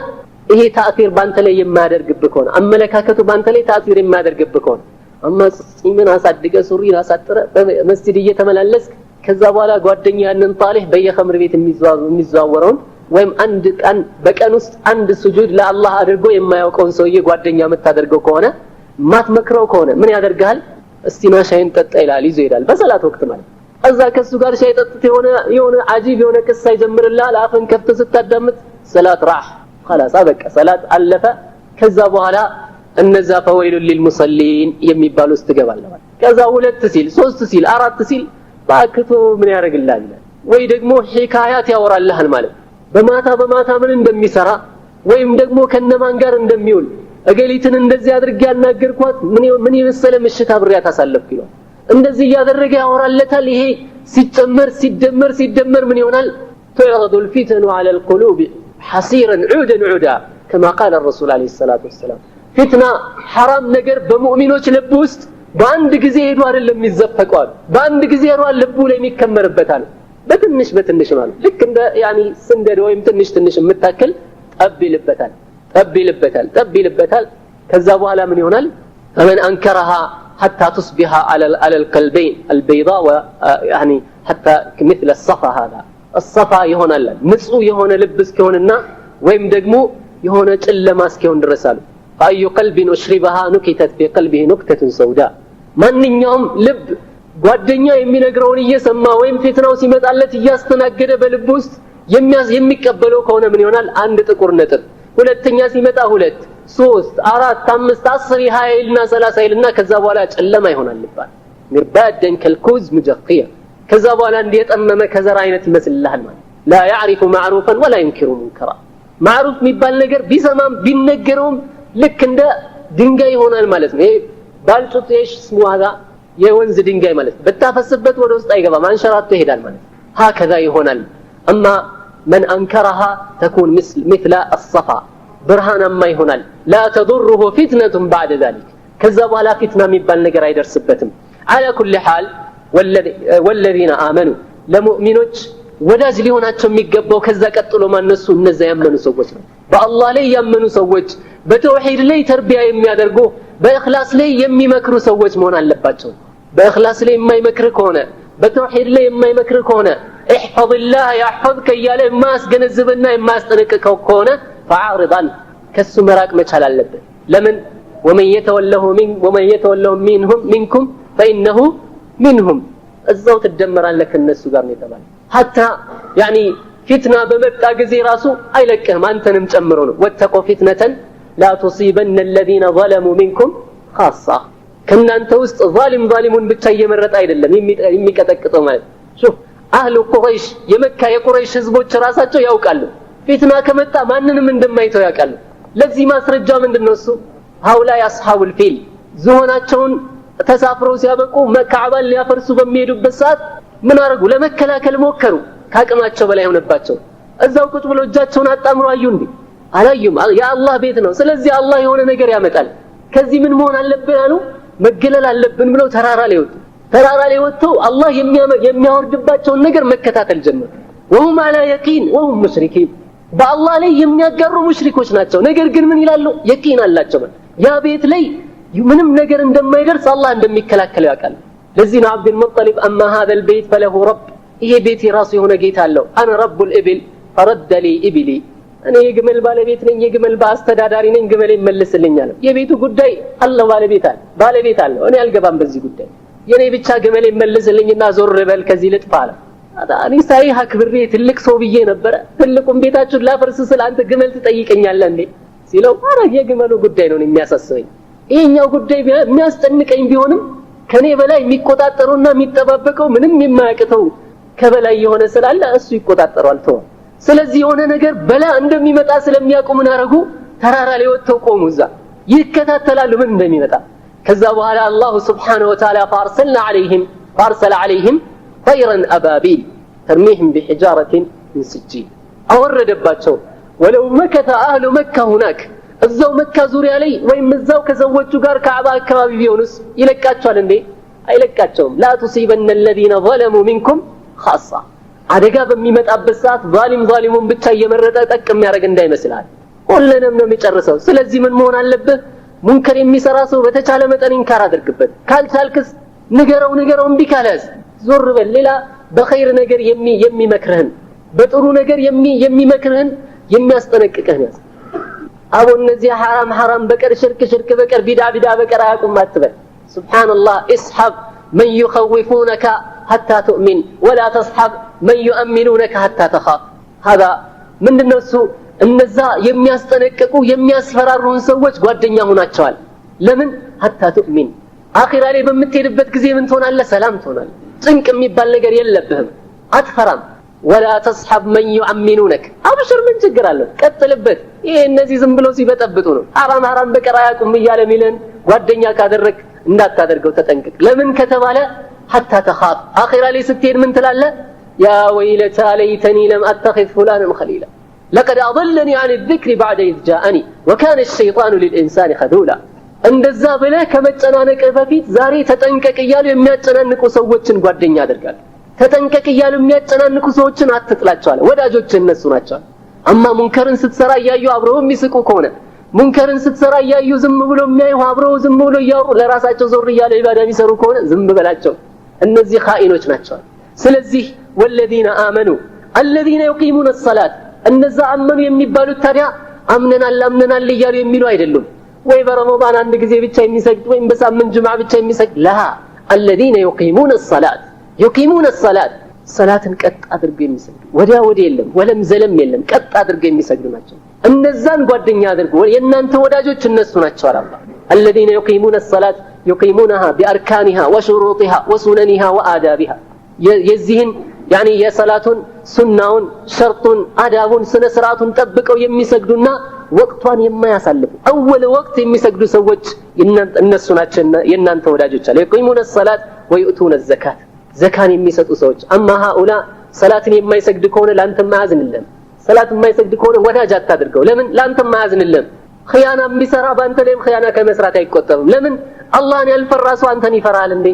A: ይሄ ታእሲር ባንተ ላይ የማያደርግብህ ከሆነ አመለካከቱ ባንተ ላይ ታእሲር የማያደርግብህ ከሆነ አማ ጺምን አሳድገ ሱሪ አሳጥረ በመስጂድ እየተመላለስክ ከዛ በኋላ ጓደኛ ያንን ጣሊህ በየኸምር ቤት የሚዘዋወረውን ወይም አንድ ቀን በቀን ውስጥ አንድ ስጁድ ለአላህ አድርጎ የማያውቀውን ሰውዬ ጓደኛ የምታደርገው ከሆነ ማትመክረው ከሆነ ምን ያደርጋል እስቲ ማሻይን ጠጣ ይላል ይዞ ይላል በሰላት ወቅት ማለት እዛ ከሱ ጋር ሻይ ጠጥቶ የሆነ አጂብ የሆነ ቅሳ ይጀምርልሃል አፍን ከፍተ ስታዳምጥ ሰላት راح خلاص በቃ ሰላት አለፈ ከዛ በኋላ እነዛ ፈወይሉ للمصلين የሚባሉ ውስጥ ትገባለህ ማለት ከዛ ሁለት ሲል ሶስት ሲል አራት ሲል ባክቶ ምን ያደርግልሃል ወይ ደግሞ ሂካያት ያወራልሃል ማለት በማታ ምን እንደሚሰራ ወይም ደግሞ ከነማን ጋር እንደሚውል እገሊትን እንደዚህ አድርጌ ያናገርኳት ምን ይመስለ ምሽት አብሬያት አሳለፍኩ ይላል እንደዚህ ያደረገ ያወራለታል ይሄ ሲደመር ምን ይሆናል تعرض الفتن على القلوب حصيرا عودا كما قال الرسول عليه الصلاة والسلام فتنة حرام ነገር በሙእሚኖች ልብ ውስጥ በአንድ ጊዜ ሄዶ አይደለም የሚዘፈቀው በአንድ ጊዜ ሄዶ ልቡ ላይ የሚከመርበታል በትንሽ ማለት ልክ እንደ ያኒ ስንደድ ወይም ትንሽ የምታከል ጠብይልበታል ከዛ በኋላ ምን ይሆናል فمن انكرها حتى تصبح على القلبين البيضاء يعني حتى مثل الصفا هذا الصفا ይሆናል ንጹህ የሆነ ልብ እስኪሆንና ወይም ደግሞ የሆነ ጨለማ እስኪሆን ድረሳል فاي قلب اشربها نكتت في قلبه نكتة سوداء ማንኛውም ልብ ጓደኛ የሚነግረውን እየሰማ ወይም ፊትናው ሲመጣለት እያስተናገደ በልብ ውስጥ የሚቀበለው ከሆነ ምን ይሆናል አንድ ጥቁር ነጥብ ሁለተኛ ሲመጣ 2 3 4 5 10 20 እና 30 ይልና ከዛ በኋላ ጨለማ ይሆናል ልባል مربادا كالكوز مجقيا ከዛ በኋላ እንደየጠመመ ከዘራ አይነት ይመስልልሃል ማለት لا يعرف معروفا ولا ينكر منكرا معروف የሚባል ነገር ቢሰማም ቢነገረውም ልክ እንደ ድንጋይ ይሆናል ማለት ነው ይሄ ባልጩቴሽ ስሙሃዳ የወንዝ ድንጋይ ማለት በታፈስበት ወደ ውስጥ አይገባም አንሸራቶ ይሄዳል ማለት هكذا ይሆናል اما من انكرها تكون مثل الصفا برهانما ይሆናል لا تضره فتنه بعد ذلك ከዛ በኋላ ፊትና የሚባል ነገር አይደርስበትም على كل حال والذين امنوا ለሙእሚኖች ወዳጅ ሊሆናቸው የሚገባው ከዛ ቀጥሎ ማነሱ እነዛ ያመኑ ሰዎች ነው በአላህ ላይ ያመኑ ሰዎች በተውሂድ ላይ ተርቢያ የሚያደርጉ በእخلاص ላይ የሚመክሩ ሰዎች መሆን አለባቸው በእخلاص ላይ የማይመክር ከሆነ በተውሂድ ላይ የማይመክር ከሆነ احفظ الله يحفظك እያለ ማስገነዝብና የማስጠነቅቀው ከሆነ فعارضا ከሱ መራቅ መቻል አለበት ለምን ومن يتوله منكم فانه منهم እዛው ተደመራለህ እነሱ ጋር ነው የተባለው حتى يعني فتنه በመጣ ጊዜ ራሱ አይለቅህም አንተንም ጨምሮ ነው ወተቆ فتنه لا تصيبن الذين ظلموا منكم خاصه ከናንተ ውስጥ ዛሊሙን ብቻ እየመረጠ አይደለም የሚቀጠቅጠው ማለት شوف اهل قريش የመካ የቁረይሽ ህዝቦች ራሳቸው ያውቃሉ ፊትና ከመጣ ማንንም እንደማይተው ያውቃሉ ለዚህ ማስረጃ ምንድነው እሱ هؤلاء اصحاب الفيل ዝሆናቸውን ተሳፍረው ሲያበቁ መካዕባን ሊያፈርሱ በሚሄዱበት ሰዓት ምን አረጉ ለመከላከል ሞከሩ ካቅማቸው በላይ ሆነባቸው እዛው ቁጭ ብለው እጃቸውን አጣምሮ አዩ እንዴ አላዩም የአላህ ቤት ነው ስለዚህ አላህ የሆነ ነገር ያመጣል ከዚህ ምን መሆን አለብን አሉ መገለል አለብን ብለው ተራራ ላይ ወጥተው አላህ የሚያወርድባቸውን ነገር መከታተል ጀመሩ وهم على يقين وهم مشركين በአላህ ላይ የሚያጋሩ ሙሽሪኮች ናቸው። ነገር ግን ምን ይላሉ? የቂን አላቸው። ያ ቤት ላይ ምንም ነገር እንደማይደርስ አላህ እንደሚከላከለው ያውቃል። ለዚህ ነው አብዱል ሙጠሊብ አማ هذا البيت فله رب ይሄ ቤት የራሱ የሆነ ጌታ አለው። انا رب الابل فرد لي ابلي እኔ የግመል ባለቤት ነኝ፣ የግመል አስተዳዳሪ ነኝ፣ ግመል ይመልስልኛል። የቤቱ ጉዳይ አላህ ባለቤት አለው። እኔ አልገባም በዚህ ጉዳይ። የኔ ብቻ ግመል ይመልስልኝና ዞር በል ከዚህ ልጥፋ አለ። እኔ ሳይህ አክብሬ ትልቅ ሰው ብዬ ነበረ። ትልቁን ቤታችሁን ላፈርስ ስለ አንተ ግመል ትጠይቀኛለህ እንዴ ሲለው፣ ኧረ የግመሉ ጉዳይ ነው የሚያሳስበኝ። ይሄኛው ጉዳይ የሚያስጨንቀኝ ቢሆንም ከኔ በላይ የሚቆጣጠሩና የሚጠባበቀው ምንም የማያቅተው ከበላይ የሆነ ስላለ እሱ ይቆጣጠራል ተው። ስለዚህ የሆነ ነገር በላ እንደሚመጣ ስለሚያውቁ ምን አረጉ? ተራራ ላይ ወጥተው ቆሙ። እዛ ይከታተላሉ ምን እንደሚመጣ። ከዛ በኋላ አላሁ ስብሓነሁ ወተዓላ فارسل عليهم طيرا أبابيل ترميهم بحجارة من سجيل أوردባቸው ولو مكث أهل مكة هناك እዛው መካ ዙሪያ ላይ ወይም እዛው ከሰዎቹ ጋር ካዕባ አካባቢ ቢሆኑስ ይለቃቸዋል እንዴ? አይለቃቸውም። لا تصيبن الذين ظلموا منكم خاصة አደጋ በሚመጣበት ሰዓት ዛሊሙን ብቻ እየመረጠ ጠቅ የሚያደርግ እንዳይመስልሃል። ሁሉንም ነው የሚጨርሰው። ስለዚህ ምን መሆን አለበት? ሙንከር የሚሰራ ሰው በተቻለ መጠን ኢንካር አድርግበት። ካልቻልክስ ንገረው እምቢ ካለስ ዞር በል። ሌላ በኸይር ነገር የሚመክርህን በጥሩ ነገር የሚመክርህን የሚያስጠነቅቅህን ያዝ። አቦ እነዚህ ሐራም በቀር ሽርክ በቀር ቢድዓ በቀር አያውቁም አትበል። ሱብሃንአላህ እስሐብ من يخوفونك حتى تؤمن ولا تصحب من يؤمنونك حتى تخاف هذا من الناس እነዛ የሚያስጠነቅቁ የሚያስፈራሩን ሰዎች ጓደኛ ሆናቸዋል። ለምን? حتى تؤمن አኺራ ላይ በምትሄድበት ጊዜ ምን ትሆናለህ? ሰላም ትሆናለህ። ጭንቅ የሚባል ነገር የለብህም፣ አትፈራም። ولا تصحب من يؤمنونك አብሽር ምን ችግር አለው? ቀጥልበት። ይሄ እነዚህ ዝም ብለው ሲበጠብጡ ነው። ሐራም በቀር አያውቁም እያለ ሚለን ጓደኛ ካደረክ እንዳታደርገው ተጠንቀቅ። ለምን ከተባለ حتى تخاف አኺራ ላይ ስትሄድ ምን ትላለህ? يا ويلتى ليتني لم اتخذ فلانا خليلا لقد اضلني عن الذكر بعد اذ جاءني وكان الشيطان للانسان خذولا እንደዛ ብለህ ከመጨናነቅ በፊት ዛሬ ተጠንቀቅ እያሉ የሚያጨናንቁ ሰዎችን ጓደኛ አድርጋል። ተጠንቀቅ እያሉ የሚያጨናንቁ ሰዎችን አትጥላቸው አለ። ወዳጆች እነሱ ናቸው። አማ ሙንከርን ስትሰራ እያዩ አብረው የሚስቁ ከሆነ ሙንከርን ስትሰራ እያዩ ዝም ብሎ የሚያዩ አብረው ዝም ብሎ እያወሩ ለራሳቸው ዞር እያለ ኢባዳ የሚሰሩ ከሆነ ዝም በላቸው። እነዚህ ኻኢኖች ናቸው። ስለዚህ ወለዚነ አመኑ الذين يقيمون الصلاة እነዛ አመኑ የሚባሉት ታዲያ አምነናል እያሉ የሚሉ አይደሉም። ወይ በረመዳን አንድ ጊዜ ብቻ የሚሰግድ ወይም በሳምንት ጁምዓ ብቻ የሚሰግድ ላ الذين يقيمون الصلاة ሰላትን ቀጥ አድርገው የሚሰግዱ ወዲያ የለም ወለም ዘለም የለም ቀጥ አድርገው የሚሰግዱ ናቸው። እነዛን ጓደኛ አድርገው የእናንተ ወዳጆች እነሱ ናቸው አላህ። الذين يقيمون الصلاة يقيمونها بأركانها وشروطها وسننها وآدابها የዚህን يعني የሰላቱን ሱናውን ሸርጡን አዳቡን ስነ ስርዓቱን ጠብቀው የሚሰግዱና ወቅቷን የማያሳልፉ አወል ወቅት የሚሰግዱ ሰዎች እነሱ ናቸው የእናንተ ወዳጆች አለ። يقيمون الصلاة ويؤتون الزكاة ዘካን የሚሰጡ ሰዎች። አማ ሃኡላ ሰላትን የማይሰግድ ከሆነ ላንተ ማያዝንልህም። ሰላት የማይሰግድ ከሆነ ወዳጅ አታድርገው። ለምን? ላንተ ማያዝንልህም። ኺያናም ቢሰራ ባንተ ላይም ኺያና ከመስራት አይቆጠብም። ለምን? አላህን ያልፈራ ሰው አንተን ይፈራል እንዴ?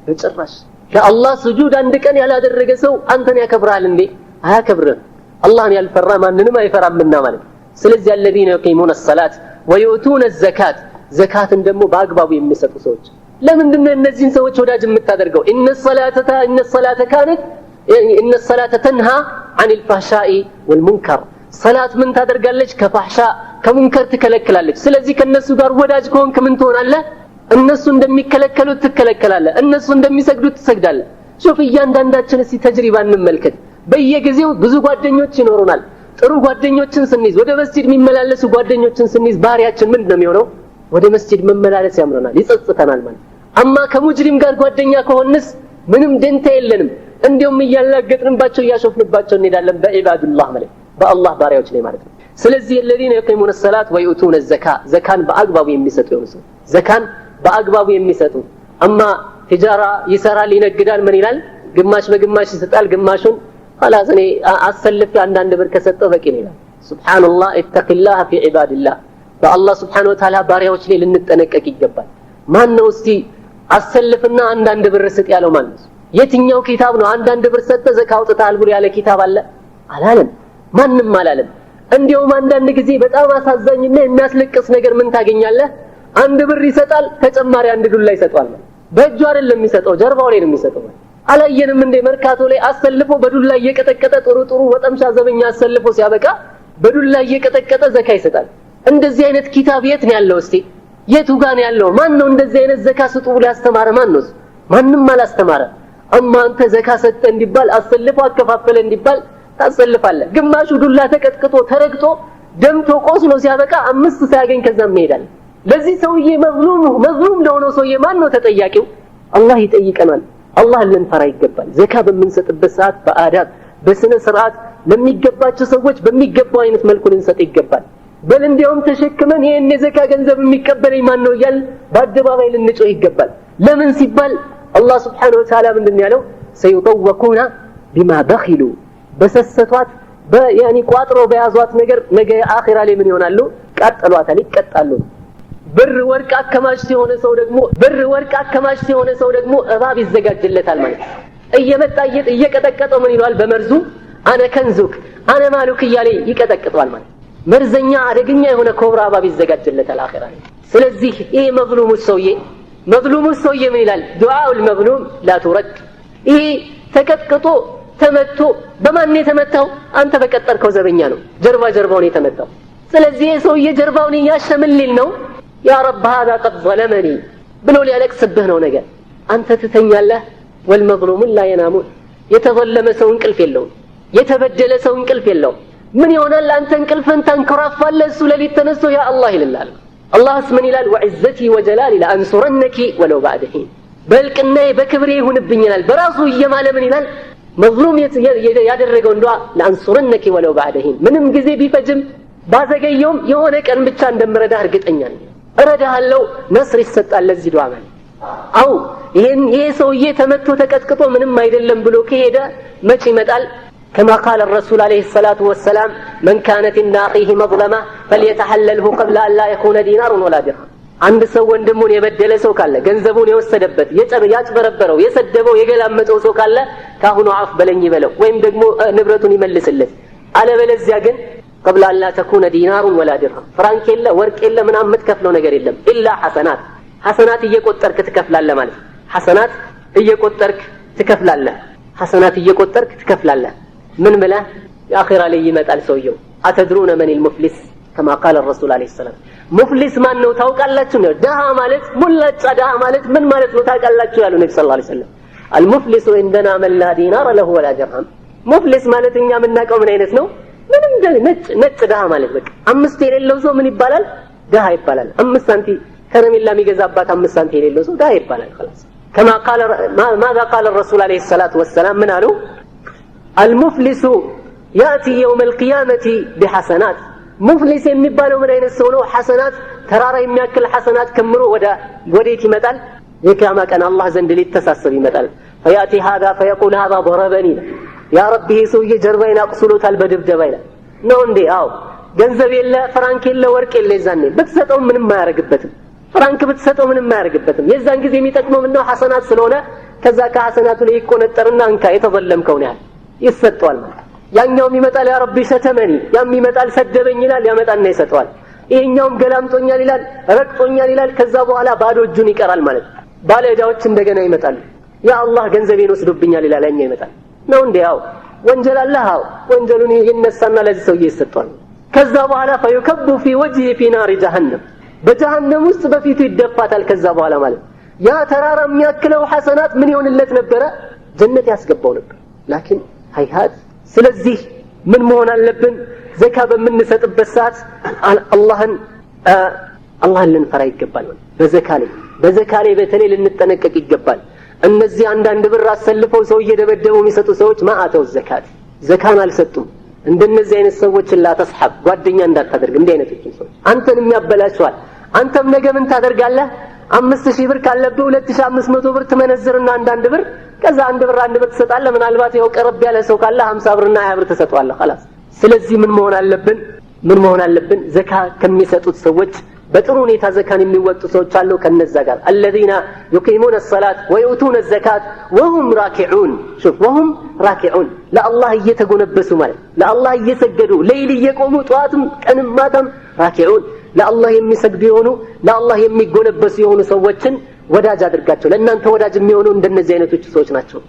A: በጭራሽ። ለአላህ ስጁድ አንድ ቀን ያላደረገ ሰው አንተን ያከብራል እንዴ? አያከብርም። አላህን ያልፈራ ማንንም አይፈራምና ማለት። ስለዚህ الذين يقيمون الصلاة ويؤتون الزكاة ዘካትን ደግሞ በአግባቡ የሚሰጡ ሰዎች። ለምንድን ነው እነዚህን ሰዎች ወዳጅ የምታደርገው? إن الصلاة تنهى عن الفحشاء والمنكر ሰላት ምን ታደርጋለች? ከፋህሻ ከሙንከር ትከለክላለች። ስለዚህ ከነሱ ጋር ወዳጅ ከሆንክ ምን ትሆናለህ? እነሱ እንደሚከለከሉት ትከለከላለህ፣ እነሱ እንደሚሰግዱት ትሰግዳለህ። ሹፍ እያንዳንዳችን እስቲ ተጅሪባ እንመልከት። በየጊዜው ብዙ ጓደኞች ይኖሩናል። ጥሩ ጓደኞችን ስንይዝ ወደ መስጂድ የሚመላለሱ ጓደኞችን ስንይዝ ባህሪያችን ምንድን ነው የሚሆነው? ወደ መስጂድ መመላለስ ያምረናል፣ ይጸጽተናል ማለት። አማ ከሙጅሪም ጋር ጓደኛ ከሆንስ ምንም ደንታ የለንም፣ እንዲያውም እያላገጥንባቸው እያሾፍንባቸው እንሄዳለን። በኢባዱላህ ማለት በአላህ ባሪያዎች ላይ ማለት ነው። ስለዚህ الذين يقيمون الصلاة ويؤتون الزكاة ዘካን በአግባቡ የሚሰጡ ይሆንስ ዘካን በአግባቡ የሚሰጡ። አማ ትጃራ ይሰራል ይነግዳል ምን ይላል? ግማሽ በግማሽ ይሰጣል፣ ግማሹን خلاص እኔ አሰልፍ አንዳንድ ብር ከሰጠው በቂ ነው ይላል። ሱብሃንአላህ ኢተቂላህ في عباد الله በአላህ Subhanahu Wa Ta'ala ባሪያዎች ላይ ልንጠነቀቅ ይገባል። ማን ነው እስቲ አሰልፍና አንዳንድ ብር ስጥ ያለው? ማን ነው? የትኛው ኪታብ ነው አንዳንድ ብር ሰጠ ዘካ አውጥታል ብሎ ያለ ኪታብ አለ? አላለም። ማንም አላለም። እንዲያውም አንዳንድ ጊዜ በጣም አሳዛኝና የሚያስለቅስ ነገር ምን ታገኛለህ? አንድ ብር ይሰጣል፣ ተጨማሪ አንድ ዱላ ይሰጣል። በእጁ አይደለም የሚሰጠው፣ ጀርባው ላይ ነው የሚሰጠው። አላየንም እንደ መርካቶ ላይ አሰልፎ በዱላ እየቀጠቀጠ ጥሩ ወጠምሻ ዘበኛ አሰልፎ ሲያበቃ በዱላ እየቀጠቀጠ ዘካ ይሰጣል። እንደዚህ አይነት ኪታብ የት ነው ያለው? እስቲ የቱ ጋር ነው ያለው? ማን ነው እንደዚህ አይነት ዘካ ስጡ ብሎ ያስተማረ? ማን ነው? ማንንም አላስተማረ። አማ አንተ ዘካ ሰጠ እንዲባል አሰልፎ አከፋፈለ እንዲባል ታሰልፋለህ። ግማሹ ዱላ ተቀጥቅጦ ተረግጦ ደምቶ ቆስሎ ሲያበቃ 5 ሳያገኝ ከዛም ይሄዳል። ለዚህ ሰውዬ መዝሉም ለሆነው ሰውዬ ማን ነው ተጠያቂው? አላህ ይጠይቀናል። አላህን ልንፈራ ይገባል። ዘካ በምንሰጥበት ሰዓት በአዳብ በስነ ስርዓት ለሚገባቸው ሰዎች በሚገባው አይነት መልኩ ልንሰጥ ይገባል። በል እንዲያውም ተሸክመን ይሄን የዘካ ገንዘብ የሚቀበለኝ ማን ነው እያልን በአደባባይ ልንጮህ ይገባል። ለምን ሲባል አላህ Subhanahu Wa Ta'ala ምንድን ያለው? ሰይጠወቁና ቢማ በኺሉ በሰሰቷት በያኒ ቋጥሮ በያዟት ነገር ነገ አኺራ ላይ ምን ይሆናሉ? ቃጠሏታል፣ ይቀጣሉ። ብር ወርቅ አከማች የሆነ ሰው ደግሞ እባብ ይዘጋጅለታል ማለት እየመጣ እየቀጠቀጠው ምን ይሏል? በመርዙ አነ ከንዙክ አነ ማሉክ እያለ ይቀጠቅጠዋል ማለት መርዘኛ አደገኛ የሆነ ኮብራ እባብ ይዘጋጅለታል አኺራ ላይ። ስለዚህ ይሄ መዝሉሙ ሰውዬ ምን ይላል? ዱዓኡል መዝሉም ላ ቱረድ። ይሄ ተቀጥቅጦ ተመቶ በማን የተመታው? አንተ በቀጠርከው ዘበኛ ነው። ጀርባውን የተመታው። ስለዚህ ይሄ ሰውዬ ጀርባውን ያሸምልል ነው ያ ረብ هذا قد ظلمني ብሎ ሊያለቅስብህ ነው ነገር። አንተ ትተኛለህ። والمظلوم لا ينامون። የተظለመ ሰው እንቅልፍ የለውም፣ የተበደለ ሰው እንቅልፍ የለውም። ምን ይሆናል? አንተ እንቅልፍን ታንከራፋለህ፣ እሱ ለሊት ተነስቶ ያ አላህ ይልላል። አላህስ ምን ይላል? وعزتي وجلالي لأنصرنك ولو بعد حين። በልቅናዬ በክብሬ ይሁንብኝ ይላል። በራሱ እየማለ ምን ይላል? መዝሉም ያደረገው እንዷ ለአንሱረነኪ ወለው بعد حين። ምንም ጊዜ ቢፈጅም ባዘገየውም የሆነ ቀን ብቻ እንደምረዳህ እርግጠኛ ነኝ። እረዳሃለሁ። ነስር ይሰጣል ለዚህ ዱዓ ማለት አው ይሄ ሰውዬ ተመቶ ተቀጥቅጦ ምንም አይደለም ብሎ ከሄደ መቼ ይመጣል? كما قال الرسول عليه الصلاة والسلام من كانت عند أخيه مظلمة فليتحلله قبل أن لا يكون دينار ولا درهم። አንድ ሰው ወንድሙን የበደለ ሰው ካለ ገንዘቡን የወሰደበት ያጭበረበረው የሰደበው የገላመጠው ሰው ካለ ካሁኑ አፍ በለኝ ይበለው ወይም ደግሞ ንብረቱን ይመልስለት። አለበለዚያ ግን قبل أن لا تكون دينار ولا درهم ፍራንክ የለ ወርቅ የለ ምናምን የምትከፍለው ነገር የለም። ኢላ ሐሰናት እየቆጠርክ ትከፍላለህ ማለት ሐሰናት እየቆጠርክ ትከፍላለህ። ምን ብለህ የአኺራ ላይ ይመጣል ሰውየው። አተድሩነ መን المفلس كما قال الرسول عليه السلام ሙፍሊስ ማን ነው ታውቃላችሁ? ነው ደሃ ማለት ሙላጫ ደሃ ማለት ምን ማለት ነው ታውቃላችሁ? ያሉ ነብዩ ሰለላሁ ዐለይሂ ወሰለም المفلس عندنا من لا دينار له ولا درهم። ሙፍሊስ ማለት እኛ የምናውቀው ምን አይነት ነው? ምንም ነጭ ደሃ ማለት በቃ 5 የሌለው ሰው ምን ይባላል? ደሃ ይባላል። 5 ሳንቲም ከረሜላ የሚገዛባት 5 ሳንቲም የሌለው ሰው ደሃ ይባላል። خلاص كما قال ماذا قال الرسول عليه الصلاة والسلام من قالوا المفلس يأتي يوم القيامة بحسنات። ሙፍሊስ የሚባለው ምን አይነት ሰው ነው? ሐሰናት ተራራ የሚያክል ሐሰናት ከምሮ ወዴት ይመጣል? የቂያማ ቀን አላህ ዘንድ ሊተሳሰብ ይመጣል። فيأتي هذا فيقول هذا ضربني يا ربي ሰውዬ ጀርባዬን አቁስሎታል በድብደባ ይላል። ነው እንዴ? አዎ ገንዘብ የለ ፍራንክ የለ ወርቅ የለ ይዛኔ ብትሰጠው ምንም አያረግበትም። ፍራንክ ብትሰጠው ምንም አያረግበትም። የዛን ጊዜ የሚጠቅመው ምነው ሐሰናት ስለሆነ ከዛ ከሐሰናቱ ላይ ይቆነጠርና እንካ የተዘለምከው ነው ይሰጠዋል ማለት። ያኛውም ይመጣል ያ ረቢ ሸተመኒ፣ ያም ይመጣል ሰደበኝ ይላል፣ ያመጣና ይሰጠዋል። ይሄኛውም ገላምጦኛል ይላል፣ ረቅጦኛል ይላል። ከዛ በኋላ ባዶ እጁን ይቀራል ማለት። ባለ ዕዳዎች እንደገና ይመጣሉ። ያ አላህ ገንዘቤን ወስዶብኛል ይላል፣ ያኛው ይመጣል። ነው እንዴ? አዎ ወንጀል አለ። አዎ ወንጀሉን ይነሳና ለዚህ ሰውዬ ይሰጠዋል። ከዛ በኋላ فيكب في وجهه في نار جهنم በጀሃነም ውስጥ በፊቱ ይደፋታል። ከዛ በኋላ ማለት ያ ተራራ የሚያክለው ሐሰናት ምን ይሆንለት ነበረ? ጀነት ያስገባው ነበር። ላኪን ሃይሃት። ስለዚህ ምን መሆን አለብን? ዘካ በምንሰጥበት ሰዓት አላህን ልንፈራ ይገባል። በዘካ ላይ በተለይ ልንጠነቀቅ ይገባል። እነዚህ አንዳንድ ብር አሰልፈው ሰው እየደበደቡ የሚሰጡ ሰዎች ማአተው ዘካን አልሰጡም። እንደነዚህ አይነት ሰዎችን ላተስሐብ ጓደኛ እንዳታደርግ። እንዲህ አይነቶችን ሰዎች አንተንም ያበላሽዋል። አንተም ነገ ምን ታደርጋለህ? 5000 ብር ካለብህ 2500 ብር ትመነዝርና አንዳንድ ብር ከዛ አንድ ብር ትሰጣለህ። ምናልባት ያው ቀረብ ያለ ሰው ካለ 50 ብርና 20 ብር ትሰጣለህ خلاص። ስለዚህ ምን መሆን አለብን? ዘካ ከሚሰጡት ሰዎች በጥሩ ሁኔታ ዘካን የሚወጡ ሰዎች አሉ ከነዛ ጋር الذين يقيمون الصلاة ويؤتون الزكاة وهم راكعون شوف وهم راكعون ለአላህ እየተጎነበሱ ማለት ለአላህ እየሰገዱ ሌሊት እየቆሙ ጧትም ቀንም ማታም راكعون ለአላህ የሚሰግዱ የሆኑ ለአላህ የሚጎነበሱ የሆኑ ሰዎችን ወዳጅ አድርጋቸው ለእናንተ ወዳጅ የሚሆኑ እንደነዚህ አይነቶች ሰዎች ናቸው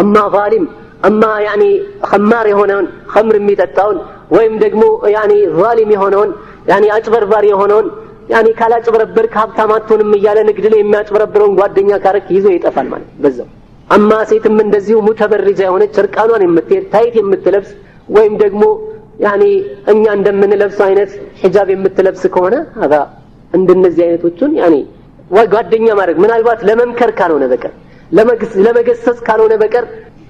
A: አማ ዛሊም አማ يعني خمار የሆነውን خمر የሚጠጣውን ወይም ደግሞ يعني ዛሊም የሆነውን يعني አጭበርባሪ የሆነውን يعني ካላጭበረበር ሀብታም አትሆንም እያለ ንግድ ላይ የሚያጭበረብረውን ጓደኛ ካረክ ይዞ ይጠፋል ማለት በዛው አማ ሴትም እንደዚሁ ሙተበርጃ የሆነች እርቃኗን የምትሄድ ታይት የምትለብስ ወይም ደግሞ يعني እኛ እንደምንለብሰው አይነት ሒጃብ የምትለብስ ከሆነ هذا እንደነዚህ አይነቶችን يعني ጓደኛ ማድረግ ምናልባት ለመምከር ካልሆነ በቀር ለመገሰጽ ካልሆነ በቀር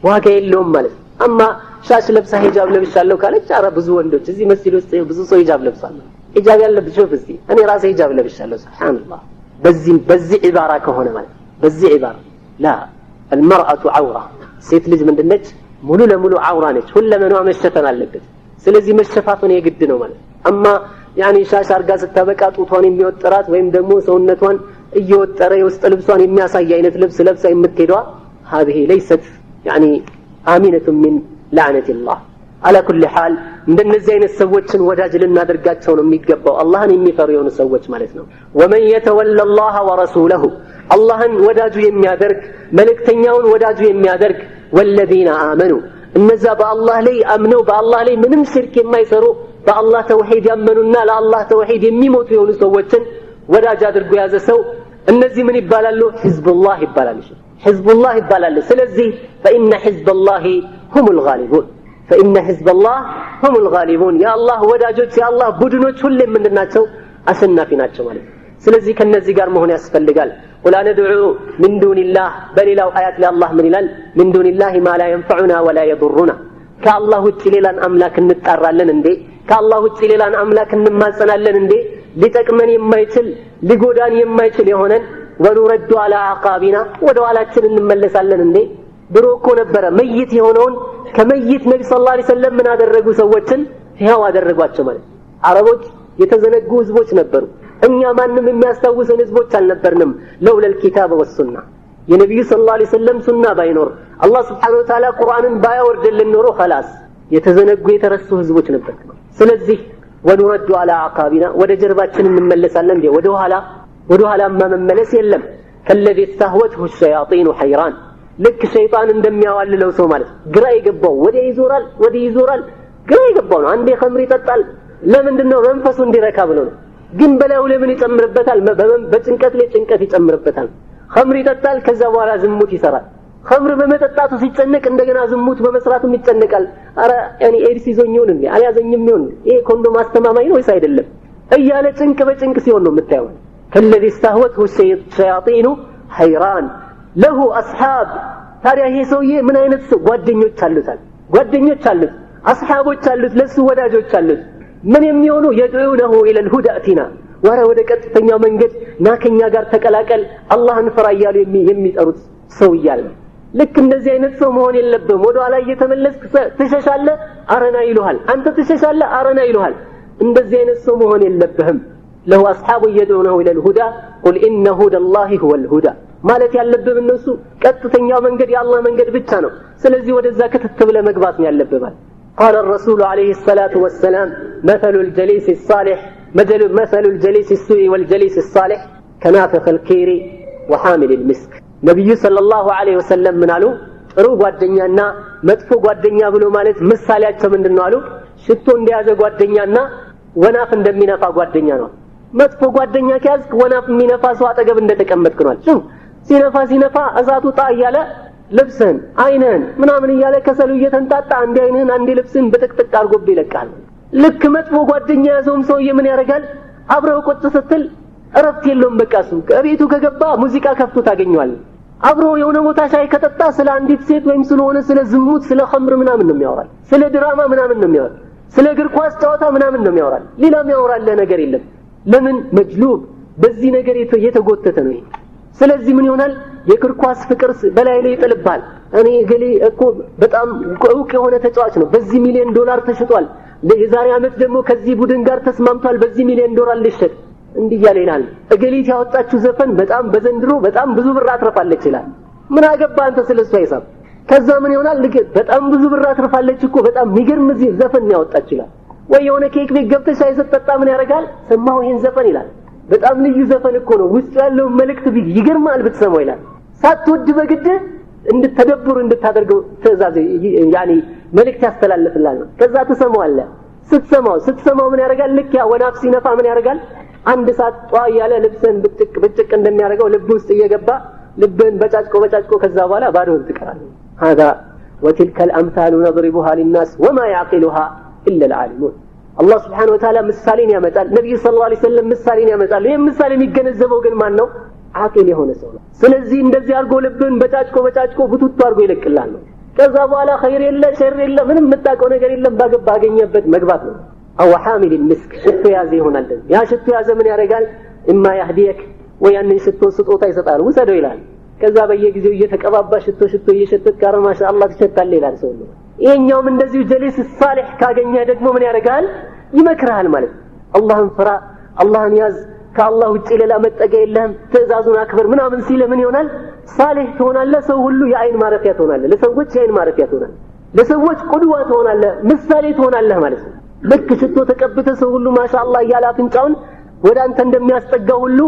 A: ዋጋ የለውም ማለት አማ ሻሽ ለብሳ ሒጃብ ለብሻለሁ ካለች አረ ብዙ ወንዶች እዚህ መስጊድ ውስጥ ብዙ ሰው ሒጃብ ለብሳሉ ሒጃብ ያለብሽ ፍስቲ እኔ ራሴ ሒጃብ ለብሻለሁ ሱብሃንአላህ በዚህ ዒባራ ከሆነ ማለት በዚህ ዒባራ لا المرأة عورة ሴት ልጅ ምንድነች ሙሉ ለሙሉ አውራ ነች ሁለመናዋ መሸፈን አለበት ስለዚህ መሸፋፈን የግድ ነው ማለት አማ يعني ሻሽ አርጋ ስታበቃ ጡቷን የሚወጥራት ወይም ደግሞ ሰውነቷን እየወጠረ የውስጥ ልብሷን የሚያሳይ አይነት ልብስ ለብሳ የምትሄደዋ هذه ليست يعني آمنة من لعنة الله على كل حال እንደነዚህ አይነት ሰዎችን ወዳጅ ልናደርጋቸው ነው የሚገባው አላህን የሚፈሩ የሆኑ ሰዎች ማለት ነው ومن يتولى الله ورسوله አላህን ወዳጁ የሚያደርግ መልእክተኛውን ወዳጁ የሚያደርግ والذين آمنوا እነዛ በአላህ ላይ አምነው በአላህ ላይ ምንም ሽርክ የማይሰሩ በአላህ ተውሂድ ያመኑና ለአላህ ተውሂድ የሚሞቱ የሆኑ ሰዎችን ወዳጅ አድርጎ ያዘ ሰው እነዚህ ምን ይባላሉ ሒዝቡላህ ይባላሉ ሒዝቡላህ ይባላሉ ስለዚህ فإن حزب الله هم الغالبون فإن حزب الله هم الغالبون يا الله ወዳጆች يا الله ቡድኖች ሁሌም ምንድናቸው አሸናፊ ናቸው ማለት ስለዚህ ከነዚህ ጋር መሆን ያስፈልጋል ولا ندعو من دون الله በሌላው አያት ላይ አላህ ምን ይላል من دون الله ما لا ينفعنا ولا يضرنا ከአላህ ውጪ ሌላን አምላክ እንጣራለን እንዴ ከአላህ ውጪ ሌላን አምላክ እንማጸናለን እንዴ ሊጠቅመን የማይችል ሊጎዳን የማይችል የሆነን ወኑረዱ على عقابنا ወደ ኋላችን እንመለሳለን እንዴ ድሮ እኮ ነበረ መይት የሆነውን ከመይት ነብይ ሰለላሁ ዐለይሂ ወሰለም ምን አደረጉ ሰዎችን ሕያው አደረጓቸው ማለት አረቦች የተዘነጉ ህዝቦች ነበሩ እኛ ማንንም የሚያስታውሰን ህዝቦች አልነበርንም ለውለ الكتاب والسنه የነብዩ ሰለላሁ ዐለይሂ ወሰለም ሱና ባይኖር አላህ Subhanahu Wa Ta'ala ቁርአንን ባያወርድልን ኖሮ خلاص የተዘነጉ የተረሱ ህዝቦች ነበር ስለዚህ ወኑረዱ على عقابنا ወደ ጀርባችን እንመለሳለን እንዴ ወደ ኋላማ መመለስ የለም ከለዚ استهوته الشياطين حيران ልክ ሸይጣን እንደሚያዋልለው ሰው ማለት ግራ ይገባው ወደ ይዞራል ግራ ይገባው ነው አንዴ ኸምር ይጠጣል ለምንድነው መንፈሱ እንዲረካ ብሎ ነው ግን በላዩ ለምን ይጨምርበታል በጭንቀት ላይ ጭንቀት ይጨምርበታል ኸምር ይጠጣል ከዛ በኋላ ዝሙት ይሰራል ኸምር በመጠጣቱ ሲጨነቅ እንደገና ዝሙት በመስራቱ ይጨነቃል አረ ያኒ ኤድስ ይዞኛው እንዴ አልያዘኝም ይሁን ይሄ ኮንዶም አስተማማኝ ነው ወይስ አይደለም እያለ ጭንቅ በጭንቅ ሲሆን ነው የምታየው ከለዚ استهوته الشياطين حيران له اصحاب ታዲያ ይሄ ሰውዬ ምን አይነት ጓደኞች አሉት አስሐቦች አሉት ለሱ ወዳጆች አሉት ምን የሚሆኑ يدعونه الى الهدى اتنا ወደ ቀጥተኛው መንገድ ናከኛ ጋር ተቀላቀል አላህን ፍራ እያሉ የሚጠሩት ሰው ይያል ልክ እንደዚህ አይነት ሰው መሆን የለብም ወደ ኋላ እየተመለስክ ትሸሻለህ አረና ይሉሃል አንተ ትሸሻለህ አረና ይሉሃል እንደዚህ አይነት ሰው መሆን የለብህም له اصحاب يدعونه الى الهدى قل ان هدى الله هو الهدى ማለት ያለብህ እነሱ ቀጥተኛው መንገድ የአላህ መንገድ ብቻ ነው ስለዚህ ወደዛ ከተተብለ መግባት ነው ያለብህ قال الرسول عليه الصلاه والسلام مثل الجليس الصالح مثل الجليس السوء والجليس الصالح كنافخ الكير وحامل المسك ነብዩ ሰለላሁ ዐለይሂ ወሰለም ምን አሉ ጥሩ ጓደኛና መጥፎ ጓደኛ ብሎ ማለት ምሳሌያቸው ምንድነው አሉ ሽቶ እንደያዘ ጓደኛና ወናፍ እንደሚነፋ ጓደኛ ነው መጥፎ ጓደኛ ከያዝክ ወናፍ የሚነፋ ሰው አጠገብ እንደተቀመጥክ ነው አይደል ሲነፋ እዛቱ ጣያለ ልብስን አይነን ምናምን እያለ ከሰሉ እየተንጣጣ አንዴ አይነን አንዴ ልብስን በጥቅጥቅ አርጎብ ይለቃል ልክ መጥፎ ጓደኛ ያዘውም ሰው ምን ያደርጋል አብረው ቁጭ ስትል እረፍት የለውም በቃሱ ከቤቱ ከገባ ሙዚቃ ከፍቶ ታገኘዋል አብሮ የሆነ ቦታ ሻይ ከጠጣ ስለ አንዲት ሴት ወይም ስለሆነ ስለ ዝሙት ስለ ኸምር ምናምን ነው የሚያወራል ስለ ድራማ ምናምን ነው የሚያወራል ስለ እግር ኳስ ጨዋታ ምናምን ነው የሚያወራል ሌላ የሚያወራል ነገር የለም ለምን መጅሉብ በዚህ ነገር የተጎተተ ነው ስለዚህ ምን ይሆናል የእግር ኳስ ፍቅር በላይ ላይ ይጥልባል እኔ ገሌ እኮ በጣም ዕውቅ የሆነ ተጫዋች ነው በዚህ $1,000,000 ተሽጧል የዛሬ አመት ደግሞ ከዚህ ቡድን ጋር ተስማምቷል በዚህ $1,000,000 ሊሸጥ እንዲያለ ይላል እገሊት ያወጣችሁ ዘፈን በጣም በዘንድሮ በጣም ብዙ ብር አትረፋለች ይላል ምን አገባ አንተ ስለሱ ሂሳብ ከዛ ምን ይሆናል ልክ በጣም ብዙ ብር አትረፋለች እኮ በጣም የሚገርም ዘፈን ያወጣች ይላል ወይ የሆነ ኬክ ቤት ገብተሽ ሳይሰጠጣ ምን ያረጋል ሰማው ይሄን ዘፈን ይላል በጣም ልዩ ዘፈን እኮ ነው ውስጥ ያለው መልእክት ይገርማል ብትሰማው ይላል ሳትወድ በግድ እንድትተደብሩ እንድታደርገው ተዛዘ ያኒ መልእክት ያስተላልፍላል ከዛ ተሰማዋለህ ስትሰማው ምን ያረጋል ልክ ያ ወናፍ ሲነፋ ምን ያረጋል አንድ ሰዓት ጧ ያለ ልብስን ብጥቅ እንደሚያረጋው ልብ ውስጥ እየገባ ልብን በጫጭቆ ከዛ በኋላ ባዶን ትቀራለህ هذا وتلك الامثال نضربها للناس وما يعقلها الا العالمون الله سبحانه وتعالى ምሳሌን ያመጣል ነብዩ ሰለላሁ ዐለይሂ ወሰለም ምሳሌን ያመጣል ይሄ ምሳሌ የሚገነዘበው ግን ማን ነው አቂል የሆነ ሰው ነው ስለዚህ እንደዚህ አርጎ ልብን በጫጭቆ ቡቱቱ አርጎ ይለቅላል ነው ከዛ በኋላ ኸይር የለ ሸር የለ ምንም መጣቀው ነገር የለም ባገኘበት መግባት ነው አው حامل المسك ሽቶ ያዘ ይሆናል ያ ሽቶ ያዘ ምን ያረጋል እማ ያህዲየክ ወያንን ሽቶ ስጦታ ይሰጣል ወሰደው ይላል ከዛ በየጊዜው እየተቀባባ ሽቶ እየሸተት ጋር ማሻአላህ ተሸታለ ይላል ሰው ነው ይሄኛውም እንደዚሁ ጀሊስ ሳሊህ ካገኘ ደግሞ ምን ያረጋል ይመክራል ማለት አላህን ፍራ አላህን ያዝ ከአላህ ውጪ ሌላ መጠጊያ የለም ትእዛዙን አክብር ምናምን ሲል ምን ይሆናል ሳሊህ ትሆናለህ ሰው ሁሉ የአይን ማረፊያ ትሆናለህ ለሰዎች የአይን ማረፊያ ትሆናለህ ለሰዎች ቁድዋ ትሆናለህ ምሳሌ ትሆናለህ ማለት ነው ልክ ሽቶ ተቀብተ ሰው ሁሉ ማሻአላህ ያለ አፍንጫውን ወደ አንተ እንደሚያስጠጋው ሁሉ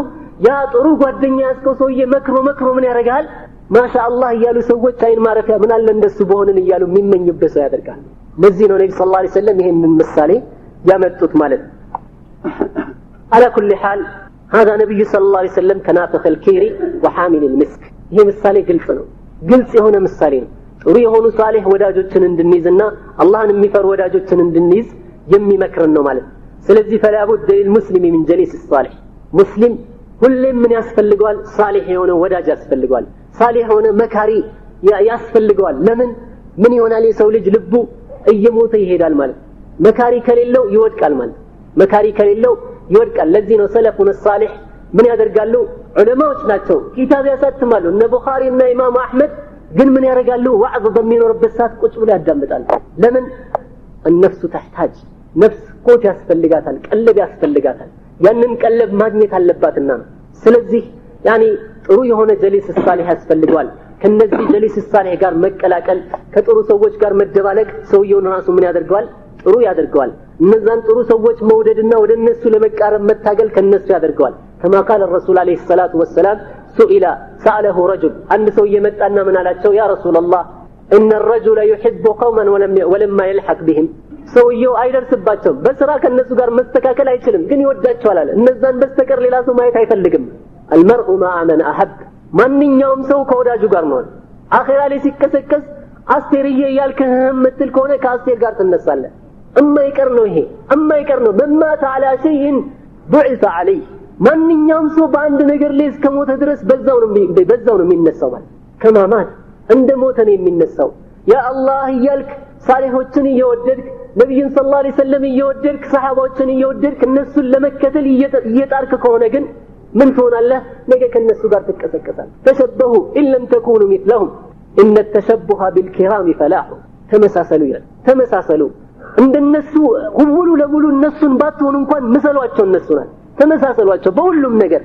A: ያ ጥሩ ጓደኛ ያስከው ሰውዬ መክሮ ምን ያረጋል ማሻአላህ ያሉ ሰዎች አይን ማረፊያ ምን አለ እንደሱ በሆነን ይያሉ የሚመኙበት ሰው ያደርጋል ለዚህ ነው ነብዩ ሰለላሁ ዐለይሂ ወሰለም ይሄንን ምሳሌ ያመጡት ማለት على كل حال هذا نبي صلى الله عليه وسلم كنافخ الكير وحامل المسك ይሄ ምሳሌ ግልጽ የሆነ ምሳሌ ነው ጥሩ የሆኑ ሳሊህ ወዳጆችን እንድንይዝና አላህን የሚፈሩ ወዳጆችን እንድንይዝ የሚመክረን ነው ማለት ስለዚህ فلا بد للمسلم من جليس الصالح ሙስሊም ሁሌም ምን ያስፈልገዋል ሳሊህ የሆነ ወዳጅ ያስፈልገዋል ሳሊህ የሆነ መካሪ ያስፈልገዋል ለምን ምን ይሆናል የሰው ልጅ ልቡ እየሞተ ይሄዳል ማለት መካሪ ከሌለው ይወድቃል ማለት መካሪ ከሌለው ይወድቃል ለዚህ ነው ሰለፉን الصالح ምን ያደርጋሉ ዑለማዎች ናቸው ኪታብ ያሳትማሉ እነ ቡኻሪ እና ኢማም አህመድ ግን ምን ያደርጋሉ ወዕዝ በሚኖርበት ሰዓት ቁጭ ብለው ያዳምጣሉ ለምን النفس تحتاج ነፍስ ቆት ያስፈልጋታል ቀለብ ያስፈልጋታል ያንን ቀለብ ማግኘት አለባትና ስለዚህ ያኒ ጥሩ የሆነ ጀሊስ ሳሊህ ያስፈልጋል ከነዚህ ጀሊስ ሳሊህ ጋር መቀላቀል ከጥሩ ሰዎች ጋር መደባለቅ ሰውየውን ራሱ ምን ያደርጋል ጥሩ ያደርጋል እነዛን ጥሩ ሰዎች መውደድና ወደነሱ ለመቃረብ መታገል ከነሱ ያደርጋል كما قال الرسول عليه الصلاه والسلام سأله رجل አንድ ሰው የመጣና ምን አላቸው ያ ረሱላህ ان الرجل يحب قوما ولما يلحق بهم ሰውየው አይደርስባቸው በስራ ከነሱ ጋር መስተካከል አይችልም ግን ይወዳቸዋል አለ እነዛን በስተቀር ሌላ ሰው ማየት አይፈልግም المرء مع من احب ማንኛውም ሰው ከወዳጁ ጋር ነው አኺራ ላይ ሲከሰከስ አስቴርዬ ያልከህ ምትል ከሆነ ከአስቴር ጋር ትነሳለህ እማይቀር ነው ይሄ እማይቀር ነው መማት على شيء بعث عليه ማንኛውም ሰው በአንድ ነገር ላይ እስከሞተ ድረስ በዛው ነው የሚነሳው ማለት ከማማት እንደ ሞተ ነው የሚነሳው ያ አላህ ይልክ ሳሊሆችን እየወደድክ ነብዩን ሰለላሁ ዐለይሂ ወሰለም እየወደድክ ሰሃባዎችን እየወደድክ እነሱን ለመከተል እየጣርክ ከሆነ ግን ምን ትሆናለህ ነገ ከነሱ ጋር ትቀሰቀሳለህ ተሸበሁ ان لم تكونوا مثلهم ان التشبه بالكرام فلاح ተመሳሰሉ እንደነሱ ሁሉ ለሙሉ እነሱን ባትሆኑ እንኳን መስሏቸው እነሱና ተመሳሰሏቸው በሁሉም ነገር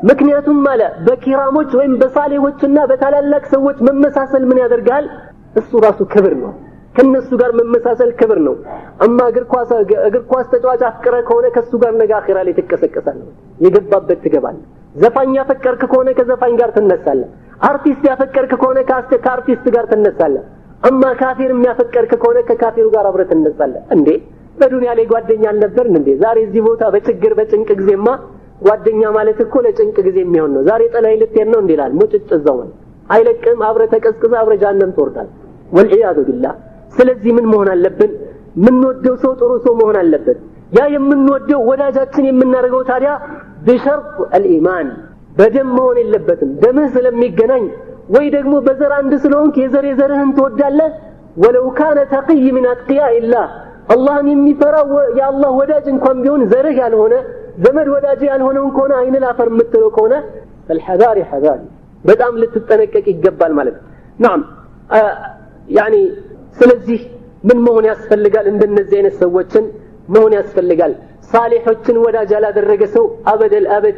A: ምክንያቱም ማለት በኪራሞች ወይም በሳሊሆችና በታላላቅ ሰዎች መመሳሰል ምን ያደርጋል እሱ ራሱ ክብር ነው ከነሱ ጋር መመሳሰል ክብር ነው አማ እግር ኳስ ተጫዋች አፍቅረ ከሆነ ከሱ ጋር ነገ አኺራ ላይ ትቀሰቀሳለህ የገባበት ትገባለህ ዘፋኝ ያፈቀርክ ከሆነ ከዘፋኝ ጋር ትነሳለህ አርቲስት ያፈቀርክ ከሆነ ከአርቲስት ጋር ትነሳለህ አማ ካፊር የሚያፈቀርክ ከሆነ ከካፊሩ ጋር አብረህ ትነሳለህ እንዴ በዱንያ ላይ ጓደኛ አልነበርን እንዴ ዛሬ እዚህ ቦታ በችግር በጭንቅ ጊዜማ ጓደኛ ማለት እኮ ለጭንቅ ጊዜ የሚሆን ነው ዛሬ ጠላይ ልትሄድ ነው እንዴላል ሙጭጭ እዛው ነው አይለቅም አብረህ ተቀስቅሰህ አብረህ ጀሃነም ትወርዳለህ ወልዒያዙ ቢላህ ስለዚህ ምን መሆን አለብን ምን ወደው ሰው ጥሩ ሰው መሆን አለበት ያ የምንወደው ወዳጃችን የምናደርገው ታዲያ بشرط الايمان በደም መሆን የለበትም ደምህ ስለሚገናኝ ወይ ደግሞ በዘር አንድ ስለሆንክ የዘርህን ትወዳለህ ولو كان تقي من اتقياء الله አላህን የሚፈራው የአላህ ወዳጅ እንኳን ቢሆን ዘርህ ያልሆነ ዘመድ ወዳጅ ያልሆነው ከሆነ አይን ላፈር የምትለው ከሆነ الحذار حذار በጣም ልትጠነቀቅ ይገባል ማለት ነው نعم يعني ስለዚህ ምን መሆን ያስፈልጋል እንደነዚህ አይነት ሰዎችን መሆን ያስፈልጋል ሳሊሖችን ወዳጅ ያላደረገ ሰው አበደል አበድ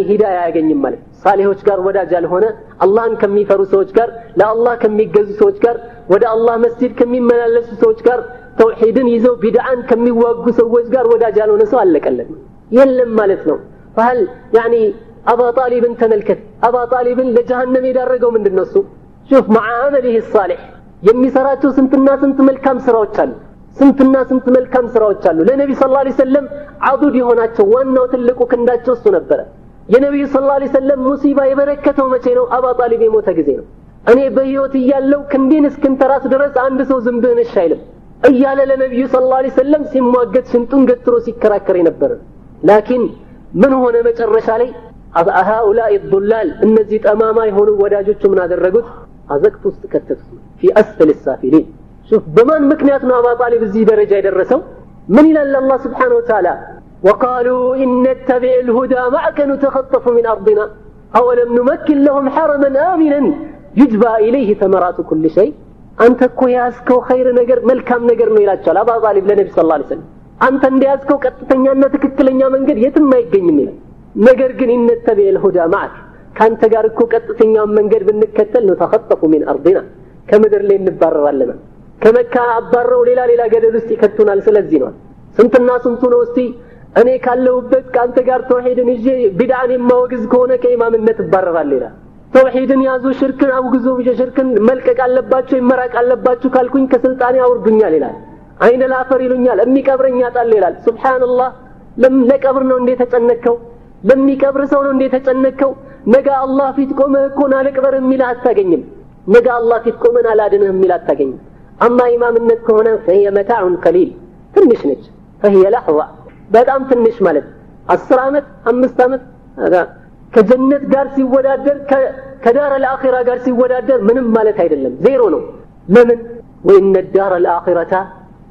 A: ሂዳያ ያገኝም ማለት ሳሊሖች ጋር ወዳጅ ያልሆነ አላህን ከሚፈሩ ሰዎች ጋር ለአላህ ከሚገዙ ሰዎች ጋር ወደ አላህ መስጂድ ከሚመላለሱ ሰዎች ጋር ተውሂድን ይዘው ቢድዓን ከሚዋጉ ሰዎች ጋር ወዳጅ ያልሆነ ሰው አለቀለት የለም ማለት ነው فهل أبا طالب تملكت أبا طالب لجهنم يدرجوا من النص شوف مع عمله الصالح የሚሰራቸው ስንትና ስንት መልካም ስራዎች አሉ ስንትና ስንት መልካም ስራዎች አሉ ለነብዩ ሰለላሁ ዐለይሂ ወሰለም አዱድ የሆናቸው ዋናው ትልቁ ክንዳቸው እሱ ነበር የነብዩ ሰለላሁ ዐለይሂ ወሰለም ሙሲባ የበረከተው መቼ ነው አባ ጣሊብ የሞተ ጊዜ ነው እኔ በህይወት እያለው ክንዴን እስክንተራስ ድረስ አንድ ሰው ዝምብህን አይልም እያለ ለነብዩ ሰለላሁ ዐለይሂ ወሰለም ሲሟገት ሽንጡን ገትሮ ሲከራከር ነበር ላኪን ምን ሆነ መጨረሻ ላይ هؤلاء الضلال እነዚህ ጠማማ የሆኑ ወዳጆቹ ምን አደረጉት አዘቅት ውስጥ ከተቱት في اسفل السافلين شوف بمان مكنياتنا أبا طالب الزي درجة يدرسوا من إلى الله سبحانه وتعالى وقالوا إن نتبع الهدى معك نتخطف من أرضنا أولم نمكن لهم حرما آمنا يجبى إليه ثمرات كل شيء أنت كوياسكو خير نجر ملكام نجر نيلات شال أبا طالب لنبي صلى الله عليه وسلم أنت اندياسكو كتتنيانا تكتلنيا من قد يتم ما يقين مني نجر قن إن نتبع الهدى معك كان تجاركو كتتنيا من قد بنكتل نتخطف من أرضنا كمدر لين نبرر لنا ከመካ አባረው ሌላ ገደል ውስጥ ይከቱናል ስለዚህ ነው ስንትና ስንቱ ነው እስቲ እኔ ካለውበት ካንተ ጋር ተውሂድን ይዤ ቢድዓን የማወግዝ ከሆነ ከኢማምነት ይባረራል ይላል ተውሂድን ያዙ ሽርክን አውግዙ ሽርክን መልቀቅ አለባችሁ ይመራቅ አለባችሁ ካልኩኝ ከስልጣኔ አውርዱኛል ይላል አይነ ላፈር ይሉኛል የሚቀብረኝ ያጣል ይላል ሱብሃንአላህ ለቀብር ነው እንዴ ተጨነከው ለሚቀብር ሰው ነው እንዴ ተጨነከው ነገ አላህ ፊት ቆመህ እኮ ናልቀበር የሚል አታገኝም ነገ አላህ ፊት ቆመህ ናላድንህ የሚል አታገኝም أما إمام النت هنا فهي متاع قليل تنش نج فهي لحظة بقام تنش مالت السرامت أمستامت هذا كجنة قارسي ودادر كدار الآخرة قارسي ودادر من مالت هيد اللم زيرونو لمن وإن الدار الآخرة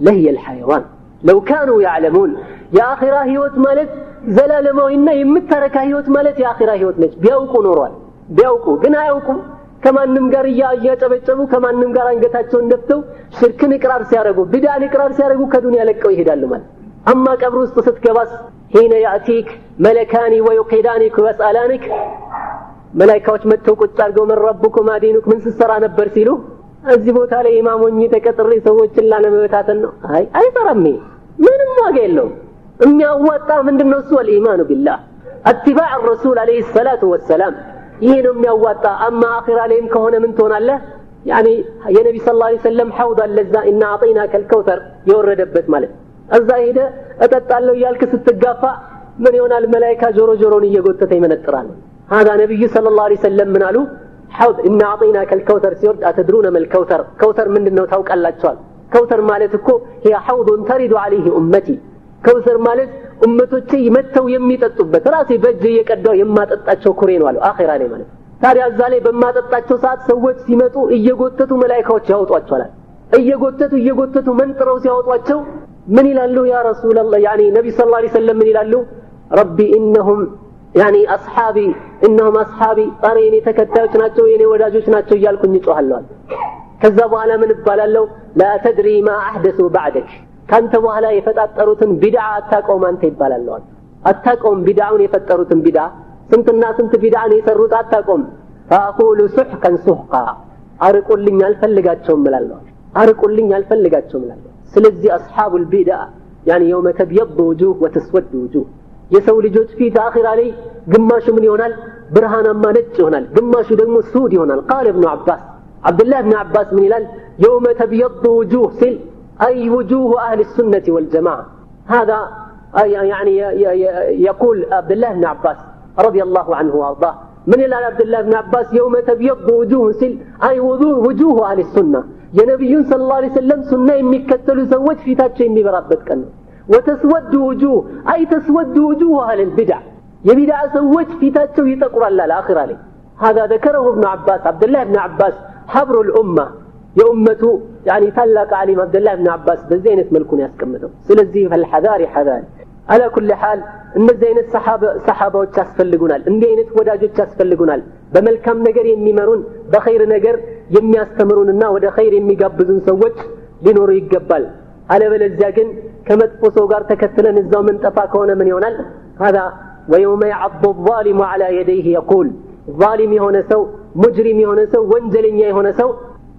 A: لهي الحيوان لو كانوا يعلمون يا آخرة هيوت مالت زلال ما إن يمترك هيوت مالت يا آخرة هيوت نج بيوكو نوروال بيوكو قنا يوكو ከማንም ጋር ያጨበጨቡ ከማንም ጋር አንገታቸውን ደፍተው ሽርክን ኢቅራር ሲያረጉ ቢድዓን ኢቅራር ሲያረጉ ከዱንያ ለቀው ይሄዳሉ ማለት አማ ቀብር ውስጥ ስትገባስ ሄነ ያቲክ መለካኒ ወይቂዳኒክ ወስአላኒክ መላእክቶች መጥተው ቁጭ አድርገው መረብኩም አዲኑክ ምን ሲሰራ ነበር ሲሉ እዚህ ቦታ ላይ ኢማሞኝ ተቀጥሬ ሰዎችን ላነመበታተን ነው አይሰራም ምንም ዋጋ የለውም የሚያዋጣ ምንድነው እሱ الإيمان بالله اتباع الرسول عليه الصلاة والسلام ይሄ ነው የሚያዋጣ አማ አኺራ ላይም ከሆነ ምን ትሆናለህ የነብይ ሰለላሁ ዐለይሂ ወሰለም ሐውድ አለዛ እና አጥይናከ الكوثر የወረደበት ማለት እዛ ሄደ እጠጣለሁ ያልክ ስትጋፋ ምን ይሆናል መላእክታ ጆሮን እየጎተተ ይመነጥራል هذا ነብዩ ሰለላሁ ዐለይሂ ወሰለም ምን አሉ ሐውድ እና አጥይናከ الكوثر ሲወርድ አትድሩነ መል كوثر كوثر ምንድነው ታውቃላችኋል كوثر ማለት እኮ هي حوض ترد عليه امتي كوثر ማለት ኡመቶቼ ይመተው የሚጠጡበት ራሴ በእጄ የቀዳው የማጠጣቸው ኩሬ ነው አሉ አኺራ ላይ ማለት ታዲያ እዛ ላይ በማጠጣቸው ሰዓት ሰዎች ሲመጡ እየጎተቱ መላእክቶች ያወጧቸዋል እየጎተቱ መንጥረው ሲያወጧቸው ምን ይላሉ ያ ረሱላህ ነብይ ሰለላሁ ዐለይሂ ወሰለም ምን ይላሉ ረቢ ኢነሁም አስሐቢ ኢነሁም አስሐቢ ጣሪኔ ተከታዮች ናቸው የኔ ወዳጆች ናቸው እያልኩኝ ጮሃለሁ ከዛ በኋላ ምን ይባላል ላ ተድሪ ማ አህደሱ بعدك ካንተ በኋላ የፈጣጠሩትን ቢድዓ አታቆም አንተ ይባላል አታቆም ቢድዓውን የፈጠሩትን ቢድዓ ስንትና ስንት ቢድዓን የሰሩት አታቆም فاقول سحقا سحقا አርቁልኝ አልፈልጋቸውም እላለሁ ስለዚህ አስሐቡ البدع يوم تبيض وجوه وتسود وجوه የሰው ልጆች ፊት አኺራ ላይ ግማሹ ምን ይሆናል ብርሃናማ ነጭ ይሆናል ግማሹ ደግሞ ሱድ ይሆናል قال ابن عباس عبد الله بن عباس من ይላል يوم تبيض وجوه سل أي وجوه أهل السنة والجماعة هذا يقول عبد الله بن عباس رضي الله عنه وارضاه من إلى عبد الله بن عباس يوم تبيض وجوه سل أي وجوه أهل السنة يا نبي صلى الله عليه وسلم سنة يمكتلوا زوج في تاتشين بربك كنه وتسود وجوه أي تسود وجوه أهل البدع يبدع زوج في تاتشو يتقر الله الآخر عليه هذا ذكره ابن عباس عبد الله بن عباس حبر الأمة يا أمته تلق عليم عبد الله بن عباس بزينة ملكون يسكمته سلزي فالحذار حذار على كل حال إن زين الصحابة وتسفلقونال إن زينة وداجة تسفلقونال بملكم نجر يميمرون بخير نجر يميستمرون النا ودا خير يميقبضون سوت لنور يقبل على بلزاقن ከመጥፎ ሰው ጋር ተከትለን እዛው ምን ጠፋ ከሆነ ምን ይሆናል هذا ويوم يعض الظالم على يديه يقول ظالم የሆነ ሰው ሙጅሪም የሆነ ሰው ወንጀለኛ የሆነ ሰው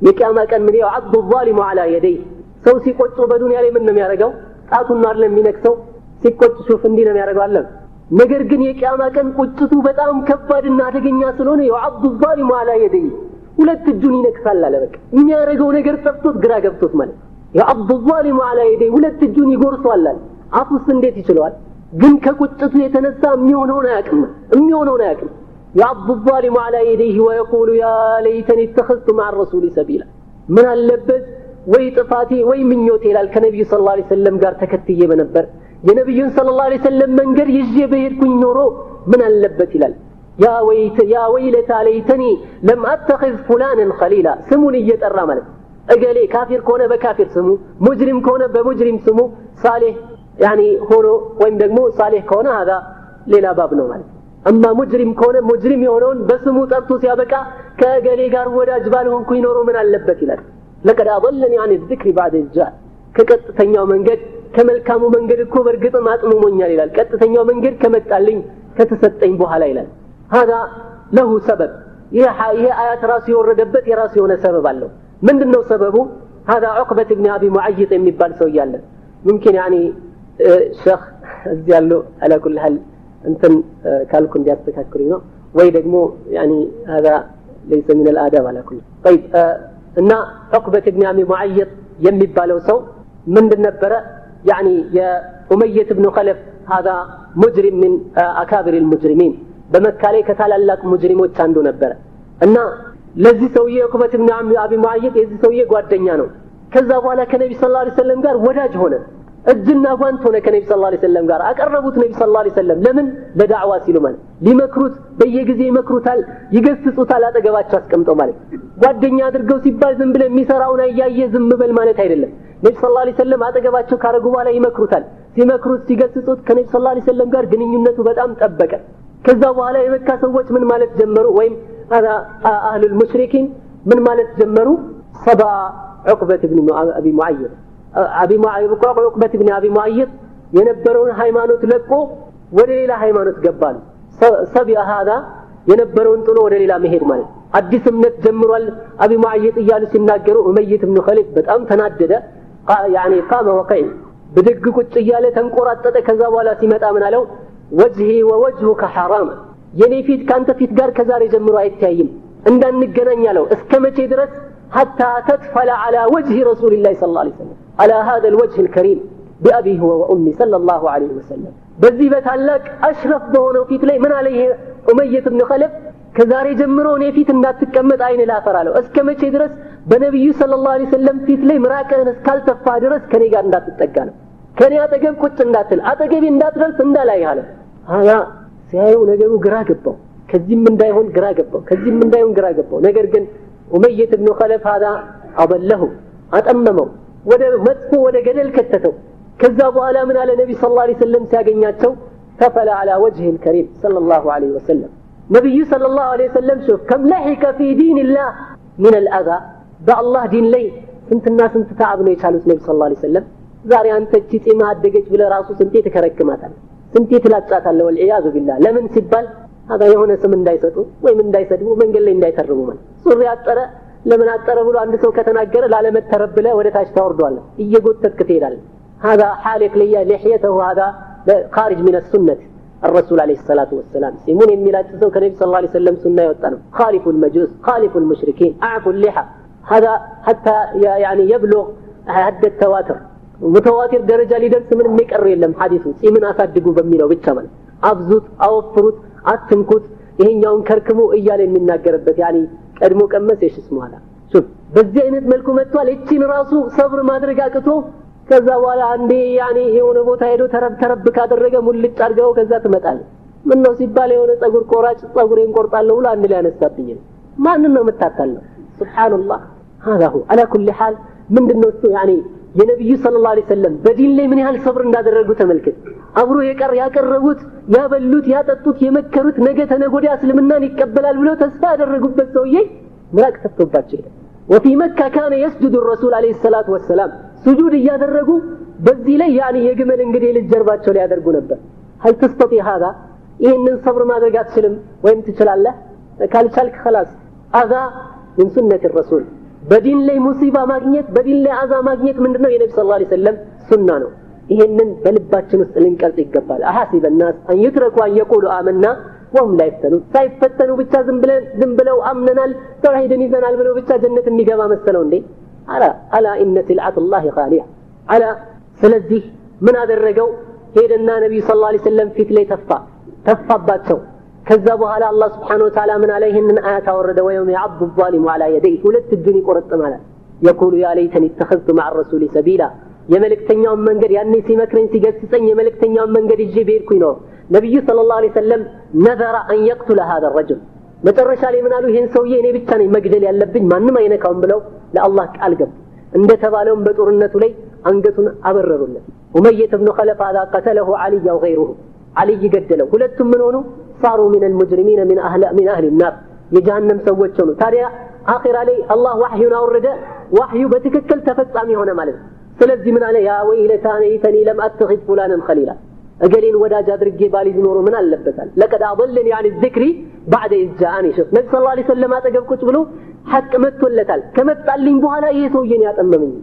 A: የቂያማ ቀን ምን يعض الظالم على يديه ሰው ሲቆጭ በዱንያ ላይ ምን ነው የሚያደርገው ጣቱን ማር ለሚነክሰው ሲቆጭ ሹፍ እንዲህ ነው የሚያደርገው አለ ነገር ግን የቂያማ ቀን ቁጭቱ በጣም ከባድና አደገኛ ስለሆነ يعض الظالم على يديه ሁለት እጁን ይነክሳል አለ በቃ የሚያደርገው ነገር ጠፍቶት ግራ ገብቶት ማለት يعض الظالم على يديه ሁለት እጁን ይጎርሰዋል አፉስ እንዴት ይችላል ግን ከቁጭቱ የተነሳ የሚሆነውን አያውቅም يعض الظالم على يديه ويقول يا ليتني اتخذت مع الرسول سبيلا من አለበት ወይ ጥፋቴ ወይ ምኞቴ ይላል ከነብዩ ሰለላሁ ዐለይሂ ወሰለም ጋር ተከትዬ በነበር የነብዩን ሰለላሁ ዐለይሂ ወሰለም መንገድ ይዤ በሄድኩኝ ኖሮ ምን አለበት ይላል يا ويلتى ليتني لم اتخذ فلانا خليلا ስሙን እየጠራ ማለት እገሌ ካፊር ከሆነ በካፊር ስሙ ሙጅሪም ከሆነ በሙጅሪም ስሙ صالح يعني ሆኖ ወይም ደግሞ صالح ከሆነ هذا ሌላ ባብ ነው ማለት اما ሙጅሪም ከሆነ ሙጅሪም የሆነውን በስሙ ጠርቶ ሲያበቃ ከእገሌ ጋር ወዳጅ ባልሆንኩኝ ኖሮ ምን አለበት ይላል لقد اضلني عن الذكر بعد الجاء ከቀጥተኛው መንገድ ከመልካሙ መንገድ እኮ በርግጥም አጥሞኛል ይላል ቀጥተኛው መንገድ ከመጣልኝ ከተሰጠኝ በኋላ ይላል هذا له سبب ይሄ አያት ራሱ የወረደበት የራሱ የሆነ ሰበብ አለው ምንድነው ሰበቡ هذا عقبة ابن ابي معيط የሚባል ሰው ያለ ممكن يعني شيخ እዚህ ያለው على كل حال እንትን ካልኩ እንዲያስተካክሉኝ ነው ወይ ደግሞ يعني هذا ليس من الاداب على كل طيب እና عقبة ابن ابي معيط የሚባለው ሰው ምንድን ነበረ يعني يا أمية بن خلف هذا مجرم من اكابر المجرمين በመካ ላይ ከታላላቅ ሙጅሪሞች አንዱ ነበር እና ለዚህ ሰውዬ عقبة ابن ابي معيط የዚህ ሰውዬ ጓደኛ ነው ከዛ በኋላ ከነብዩ ሰለላሁ ዐለይሂ ወሰለም ጋር ወዳጅ ሆነ እጅና ጓንት ሆነ ከነብዩ ሰለላሁ ዐለይሂ ወሰለም ጋር አቀረቡት ነብዩ ሰለላሁ ዐለይሂ ወሰለም ለምን ለዳዕዋ ሲሉ ማለት ሊመክሩት በየጊዜው ይመክሩታል ይገስጹታል አጠገባቸው አስቀምጠው ማለት ጓደኛ አድርገው ሲባል ዝም ብለ የሚሰራውን አያየ ዝም በል ማለት አይደለም ነብዩ ሰለላሁ ዐለይሂ ወሰለም አጠገባቸው ካረጉ በኋላ ይመክሩታል ሲመክሩት ሲገስጹት ከነብዩ ሰለላሁ ዐለይሂ ወሰለም ጋር ግንኙነቱ በጣም ጠበቀ ከዛ በኋላ የመካ ሰዎች ምን ማለት ጀመሩ ወይም اهل المشركين ምን ማለት ጀመሩ ሰባ عقبة ابن ابي معيط عقبة ابن ابي معيط የነበረውን ሃይማኖት ለቆ ወደ ሌላ ሃይማኖት ገባል ሰቢያ هذا የነበረውን ጥሎ ወደ ሌላ መሄድ ማለት አዲስ እምነት ጀምሯል አቢ ሙዓይጥ እያሉ ሲናገሩ ኡመይት ኢብኑ ኸሊፍ በጣም ተናደደ يعني قام وقع بدق ቁጭ እያለ ተንቆራጠጠ ከዛ በኋላ ሲመጣ ምን አለው وجهي ووجهك حرام የኔ ፊት ካንተ ፊት ጋር ከዛሬ ጀምሮ አይታይም እንዳንገናኝ አለው እስከመቼ ድረስ حتى تدفل على وجه رسول الله صلى الله عليه وسلم على هذا الوجه الكريم بأبي هو وأمي صلى الله عليه وسلم በዚህ በታላቅ አሽረፍ በሆነው ፊት ላይ ምን አለ ይሄ ኡመይት ኢብኑ ኸለፍ ከዛሬ ጀምሮ እኔ ፊት እንዳትቀመጥ አይን ላፈራለሁ እስከመቼ ድረስ በነብዩ ሰለላሁ ዐለይሂ ወሰለም ፊት ላይ ምራቅህን እስካልተፋ ድረስ ከኔ ጋር እንዳትጠጋ ነው ከኔ አጠገብ ቁጭ እንዳትል አጠገቤ እንዳትደርስ እንዳላይ አለ ሀያ ሲያየው ነገሩ ግራ ገባው ከዚህም እንዳይሆን ግራ ገባው ነገር ግን ኡመይት ኢብኑ ኸለፍ هذا አበለሁ አጠመመው ወደ መጥፎ ወደ ገደል ከተተው ከዛ በኋላ ምን አለ ነብዩ ሰለላሁ ዐለይሂ ወሰለም ሲያገኛቸው تفل على وجه الكريم صلى الله عليه وسلم نبي صلى الله عليه وسلم شوف كم لحق في دين الله من الأذى بالله دين لي سنت الناس انت تعب ነው የቻሉት ነብዩ ሰለላሁ ዐለይሂ ወሰለም ዛሬ አንተ ጪማ አደገች ብለ ራሱ ስንቴ ተከረክማታል ስንቴ ትላጫታለህ ወልዒያዙ ቢላህ ለምን ሲባል هذا የሆነ ስም እንዳይሰጡ ወይም እንዳይሰድቡ መንገድ ላይ እንዳይተርቡ ማለት ሱሪ አጠረ ለምን አጠረ ብሎ አንድ ሰው ከተናገረ ላለመተረብለ ወደ ታች ታወርዷል እየጎተትክ ትሄዳለህ هذا حالق لي لحيته هذا خارج من السنة الرسول عليه الصلاة والسلام سيمون الميلاد سو كنبي صلى الله عليه وسلم سنة يوطنوا خالف المجوس خالف المشركين أعفوا اللحى هذا حتى يعني يبلغ حد التواتر متواتر درجة لدرس من ميكر يلم حديثه سيمن أصدقوا بمينه بالشمال أبزوت أوفروت أتنكوت ይሄን ያውን ከርክሙ እያለ የሚናገርበት يعني ቀድሞ ቀመስ እሺ ስሙ አላ ሹፍ በዚህ አይነት መልኩ መጥቷል እቺን ራሱ ሰብር ማድረግ አቅቶ ከዛ በኋላ አንዴ يعني የሆነ ቦታ ሄዶ ተረብ ካደረገ ሙልጭ አድርገው ከዛ ትመጣል ምን ነው ሲባል የሆነ ጸጉር ቆራጭ ጸጉሬን ቆርጣለሁ ብሎ አንድ ላይ ያነሳብኝ ማን ነው መታታለው ሱብሃንአላህ هذا هو على كل حال ምንድነው እሱ يعني የነብዩ ሰለላሁ ዐለይሂ ወሰለም በዲን ላይ ምን ያህል ሰብር እንዳደረጉ ተመልከት አብሮ ያቀረቡት ያበሉት ያጠጡት የመከሩት ነገ ተነጎዳ እስልምናን ይቀበላል ብለው ተስፋ ያደረጉበት ሰውዬ ምራቅ ተፍቶባቸው وفي مكة كان يسجد الرسول عليه الصلاة والسلام سجود እያደረጉ በዚህ ላይ ያኒ የግመል እንግዲህ ልጅርባቸው ላይ ያደርጉ ነበር هل تستطيع هذا ይሄንን ሰብር ማድረግ አትችልም ወይም ትችላለህ ካልቻልክ خلاص هذا من سنة الرسول በዲን ላይ ሙሲባ ማግኘት በዲን ላይ አዛ ማግኘት ምንድነው የነብዩ ሰለላሁ ዐለይሂ ወሰለም ሱና ነው ይሄንን በልባችን ውስጥ ልንቀርጽ ይገባል አሐሲበ الناس ان يتركوا ان يقولوا آمنا وهم لا يفتنون ሳይፈተኑ ብቻ ዝም ብለው አምነናል ተውሂድን ይዘናል ብለው ብቻ ጀነት የሚገባ መሰለው እንዴ አላ ኢነ ሲልዓት الله غالية አላ ስለዚህ ምን አደረገው ሄደና ነብዩ ሰለላሁ ዐለይሂ ወሰለም ፊት ላይ ተፋባቸው ከዛ በኋላ አላህ Subhanahu Wa Ta'ala ምን አለ ይሄንን አያት አወረደ ወየውም يعض الظالم على يديه ሁለት እጁን ይቆረጥማል يقول يا ليتني اتخذت مع الرسول سبيلا የመልእክተኛውን መንገድ ያኔ ሲመክረኝ ሲገስጸኝ የመልእክተኛውን መንገድ ይዤ በርኩኝ ነው ነብዩ ሰለላሁ ዐለይሂ ወሰለም ነዘረ ان يقتل هذا الرجل መጨረሻ ላይ ምን አሉ ይሄን ሰውዬ እኔ ብቻ ነኝ መግደል ያለብኝ ማንንም አይነካውም ብለው ለአላህ ቃል ገቡ እንደተባለውም በጦርነቱ ላይ አንገቱን አበረሩለት ኡመይህ ኢብኑ ኸለፍ هذا قتله علي او غيره علي ገደለው ሁለቱም ምን ሆኑ صاروا من المجرمين من اهل النار የጀሃነም ሰዎች ሆኑ ታዲያ አኺራ ላይ አላህ ወህዩን አወረደ ወህዩ በትክክል ተፈጻሚ ሆነ ማለት ነው ስለዚህ ምን አለ ያ ወይለታኒ ለም አትخذ فلانا خليلا እገሌን ወዳጅ አድርጌ ባሊዝ ኖሮ ምን አለበታል لقد اضلني عن الذكر بعد اذ جاءني شوف ነብዩ ሰለላሁ ዐለይሂ ወሰለም አጠገብ ቁጭ ብሎ ሐቅ መጥቶለታል ከመጣልኝ በኋላ ይሄ ሰውዬን ያጠመመኝ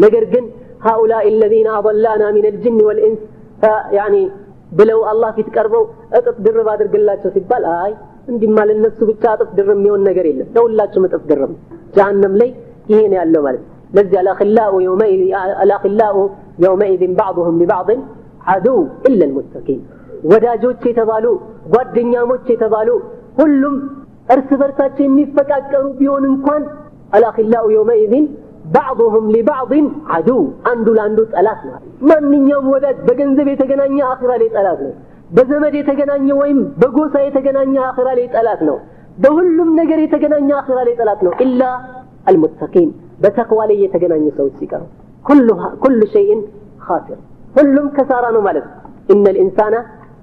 A: ነገር ግን هؤلاء الذين اضلانا من الجن والانس يعني ብለው አላህ ፊት ቀርበው እጥፍ ድርብ አድርግላቸው ሲባል አይ እንዲማ ለነሱ ብቻ እጥፍ ድርብ የሚሆን ነገር የለም ለሁላችሁም እጥፍ ድርብ ጀሃነም ላይ ይሄ ነው ያለው ማለት ለዚህ الاخلاء يومئذ بعضهم لبعض عدو الا المتقين ወዳጆች የተባሉ ጓደኛሞች የተባሉ ሁሉም እርስ በርሳቸው የሚፈቃቀሩ ቢሆን እንኳን الاخلاء يومئذ بعضهم لبعض عدو አንዱ ለአንዱ ጠላት ነው ማንኛውም ወዳጅ በገንዘብ የተገናኘ አኺራ ላይ ጠላት ነው በዘመድ የተገናኘ ወይም በጎሳ የተገናኘ አኺራ ላይ ጠላት ነው በሁሉም ነገር የተገናኘ አኺራ ላይ ጠላት ነው ኢላ المتقين በተቅዋ ላይ የተገናኙ ሰዎች ሲቀሩ كل شيء خاسر ሁሉም ከሳራ ነው ማለት ان الانسان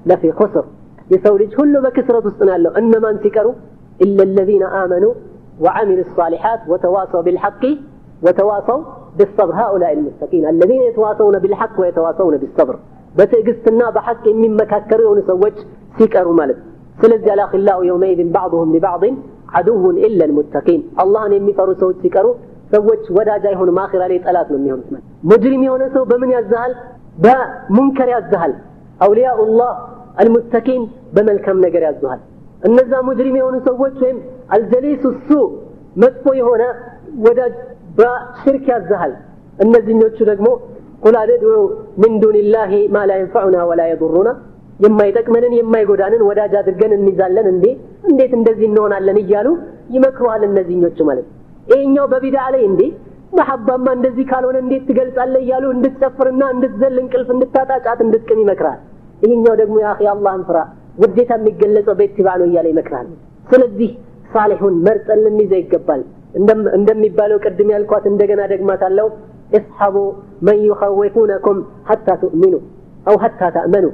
A: لفي خسر የሰው ልጅ ሁሉ በክስረት ውስጥ ነው ያለው እነማን ሲቀሩ الا الذين امنوا وعملوا الصالحات وتواصوا بالحق وتواصوا بالصبر هؤلاء المتقين الذين يتواصون بالحق ويتواصون بالصبر بتجستنا بحق የሚመካከሩ የሆኑ ሰዎች ሲቀሩ ማለት ስለዚህ الاخلاء يومئذ بعضهم لبعض عدو الا المتقين اللهን የሚፈሩ ሰዎች ሲቀሩ ሰዎች ወዳጅ አይሆኑም አኺራ ላይ ጠላት ነው የሚሆኑት ማለት ሙጅሪም የሆነ ሰው በምን ያዛሃል በሙንከር ያዛሃል አውሊያء الله المتقين በመልካም ነገር ያዛሃል እነዛ ሙጅሪም የሆኑ ሰዎች ወይም الجليس السوء መጥፎ የሆነ ወዳጅ በሽርክ ያዛሃል እነዚህኞቹ ደግሞ قل ادعو من دون الله ما لا ينفعنا ولا يضرنا የማይጠቅመንን የማይጎዳንን ወዳጅ አድርገን እንይዛለን እንዴት እንደዚህ እንሆናለን እያሉ ይመክሩሃል እነዚህኞቹ ማለት ይሄኛው በቢድዓ ላይ መሐባማ እንደዚህ ካልሆነ እንዴት ትገልጻለህ እያሉ እንድትጨፍርና እንድትዘል እንቅልፍ እንድታጣጫት እንድትቀም ይመክራል ይሄኛው ደግሞ ያ አኺ አላህን ፍራ ውዴታ የሚገለጸው በኢትባዕ ነው እያለ ይመክራል ስለዚህ ሳሊሁን መርጠን ልንይዘው ይገባል እንደሚባለው ቅድም ያልኳት እንደገና ደግማታለሁ اصحابوا من يخوفونكم حتى تؤمنوا او حتى تأمنوا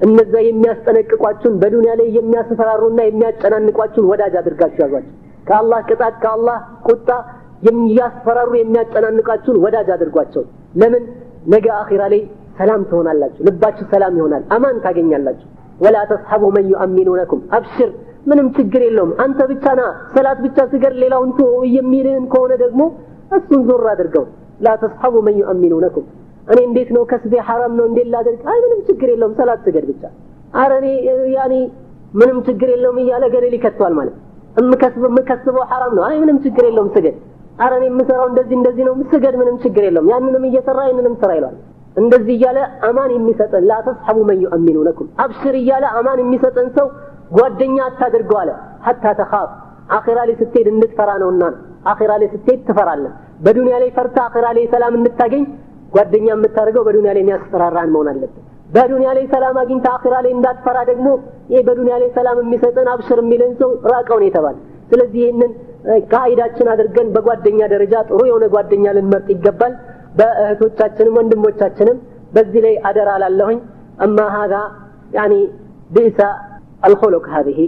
A: እነዛ የሚያስጠነቅቋችሁን በዱንያ ላይ የሚያስፈራሩና የሚያጨናንቋችሁን ወዳጅ አድርጋችሁ ያዟቸው ከአላህ ቅጣት ከአላህ ቁጣ የሚያስፈራሩ የሚያጨናንቋችሁን ወዳጅ አድርጓቸው ለምን ነገ አኺራ ላይ ሰላም ትሆናላችሁ ልባችሁ ሰላም ይሆናል አማን ታገኛላችሁ ولا تصحبوا من يؤمنونكم ابشر ምንም ችግር የለውም አንተ ብቻና ሰላት ብቻ ስገድ ሌላውን ተው የሚልን ከሆነ ደግሞ እሱን ዞር አድርገው لا تصحبوا من يؤمنونكم እኔ እንዴት ነው ከስቤ حرام ነው እንዴት ላድርግ አይ ምንም ችግር የለውም ሰላት ስገድ ብቻ አረኔ ያኒ ምንም ችግር የለውም እያለ ገደል ይከቷል ማለት የምከስበው حرام ነው አይ ምንም ችግር የለውም ስገድ አረኔ የምሰራው እንደዚህ ነው ስገድ ምንም ችግር የለውም ያንንም እየሰራ ያንንም ስራ ይላል እንደዚህ እያለ አማን የሚሰጠን لا تصحبوا من يؤمنونكم ابشر እያለ አማን የሚሰጠን ሰው ጓደኛ አታድርገው አለ حتى تخاف አኺራ ላይ ስትሄድ እንድትፈራ ነውና አኺራ ላይ ስትሄድ ትፈራለህ በዱንያ ላይ ፈርታ አኺራ ላይ ሰላም እንድታገኝ ጓደኛ የምታደርገው በዱንያ ላይ የሚያስፈራራን መሆን አለበት በዱንያ ላይ ሰላም አግኝታ አኺራ ላይ እንዳትፈራ ደግሞ ይሄ በዱንያ ላይ ሰላም የሚሰጠን አብሽር የሚለን ሰው ራቀው ነው የተባለ ስለዚህ ይሄንን ቃይዳችን አድርገን በጓደኛ ደረጃ ጥሩ የሆነ ጓደኛ ልንመርጥ ይገባል በእህቶቻችንም ወንድሞቻችንም በዚህ ላይ አደራ ላለሁኝ اما هذا يعني بئس الخلق هذه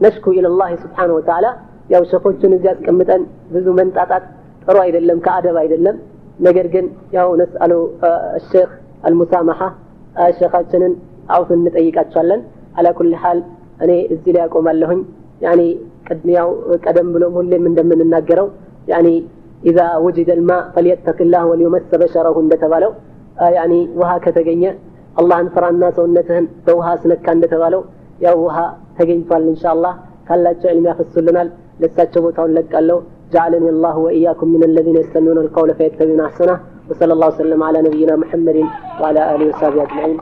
A: نشكو الى الله سبحانه وتعالى ያው ሸፎችን እዚያ አስቀምጠን ብዙ መንጣጣት ጥሩ አይደለም ከአደብ አይደለም ነገር ግን ያው ነስአሉ الشيخ المسامحة شيخاتنا عوف نጠይቃቸዋለን على كل حال እኔ እዚህ ላይ አቆማለሁኝ يعني ቀደም ብሎም ሁሌም እንደምንናገረው يعني إذا وجد الماء فليتق الله وليمس بشره እንደተባለው يعني ውሃ ከተገኘ አላህን ፍራና ሰውነትህን በውሃ ስነካ እንደተባለው ያው ውሃ ተገኝቷል ኢንሻአላህ ካላቸው ዒልም ያፈሱልናል ለሳቸው ቦታውን ለቃለው جعلني الله وإياكم من الذين يستمعون القول فيتبعون أحسنه وصلى الله وسلم على نبينا محمد وعلى آله وصحبه أجمعين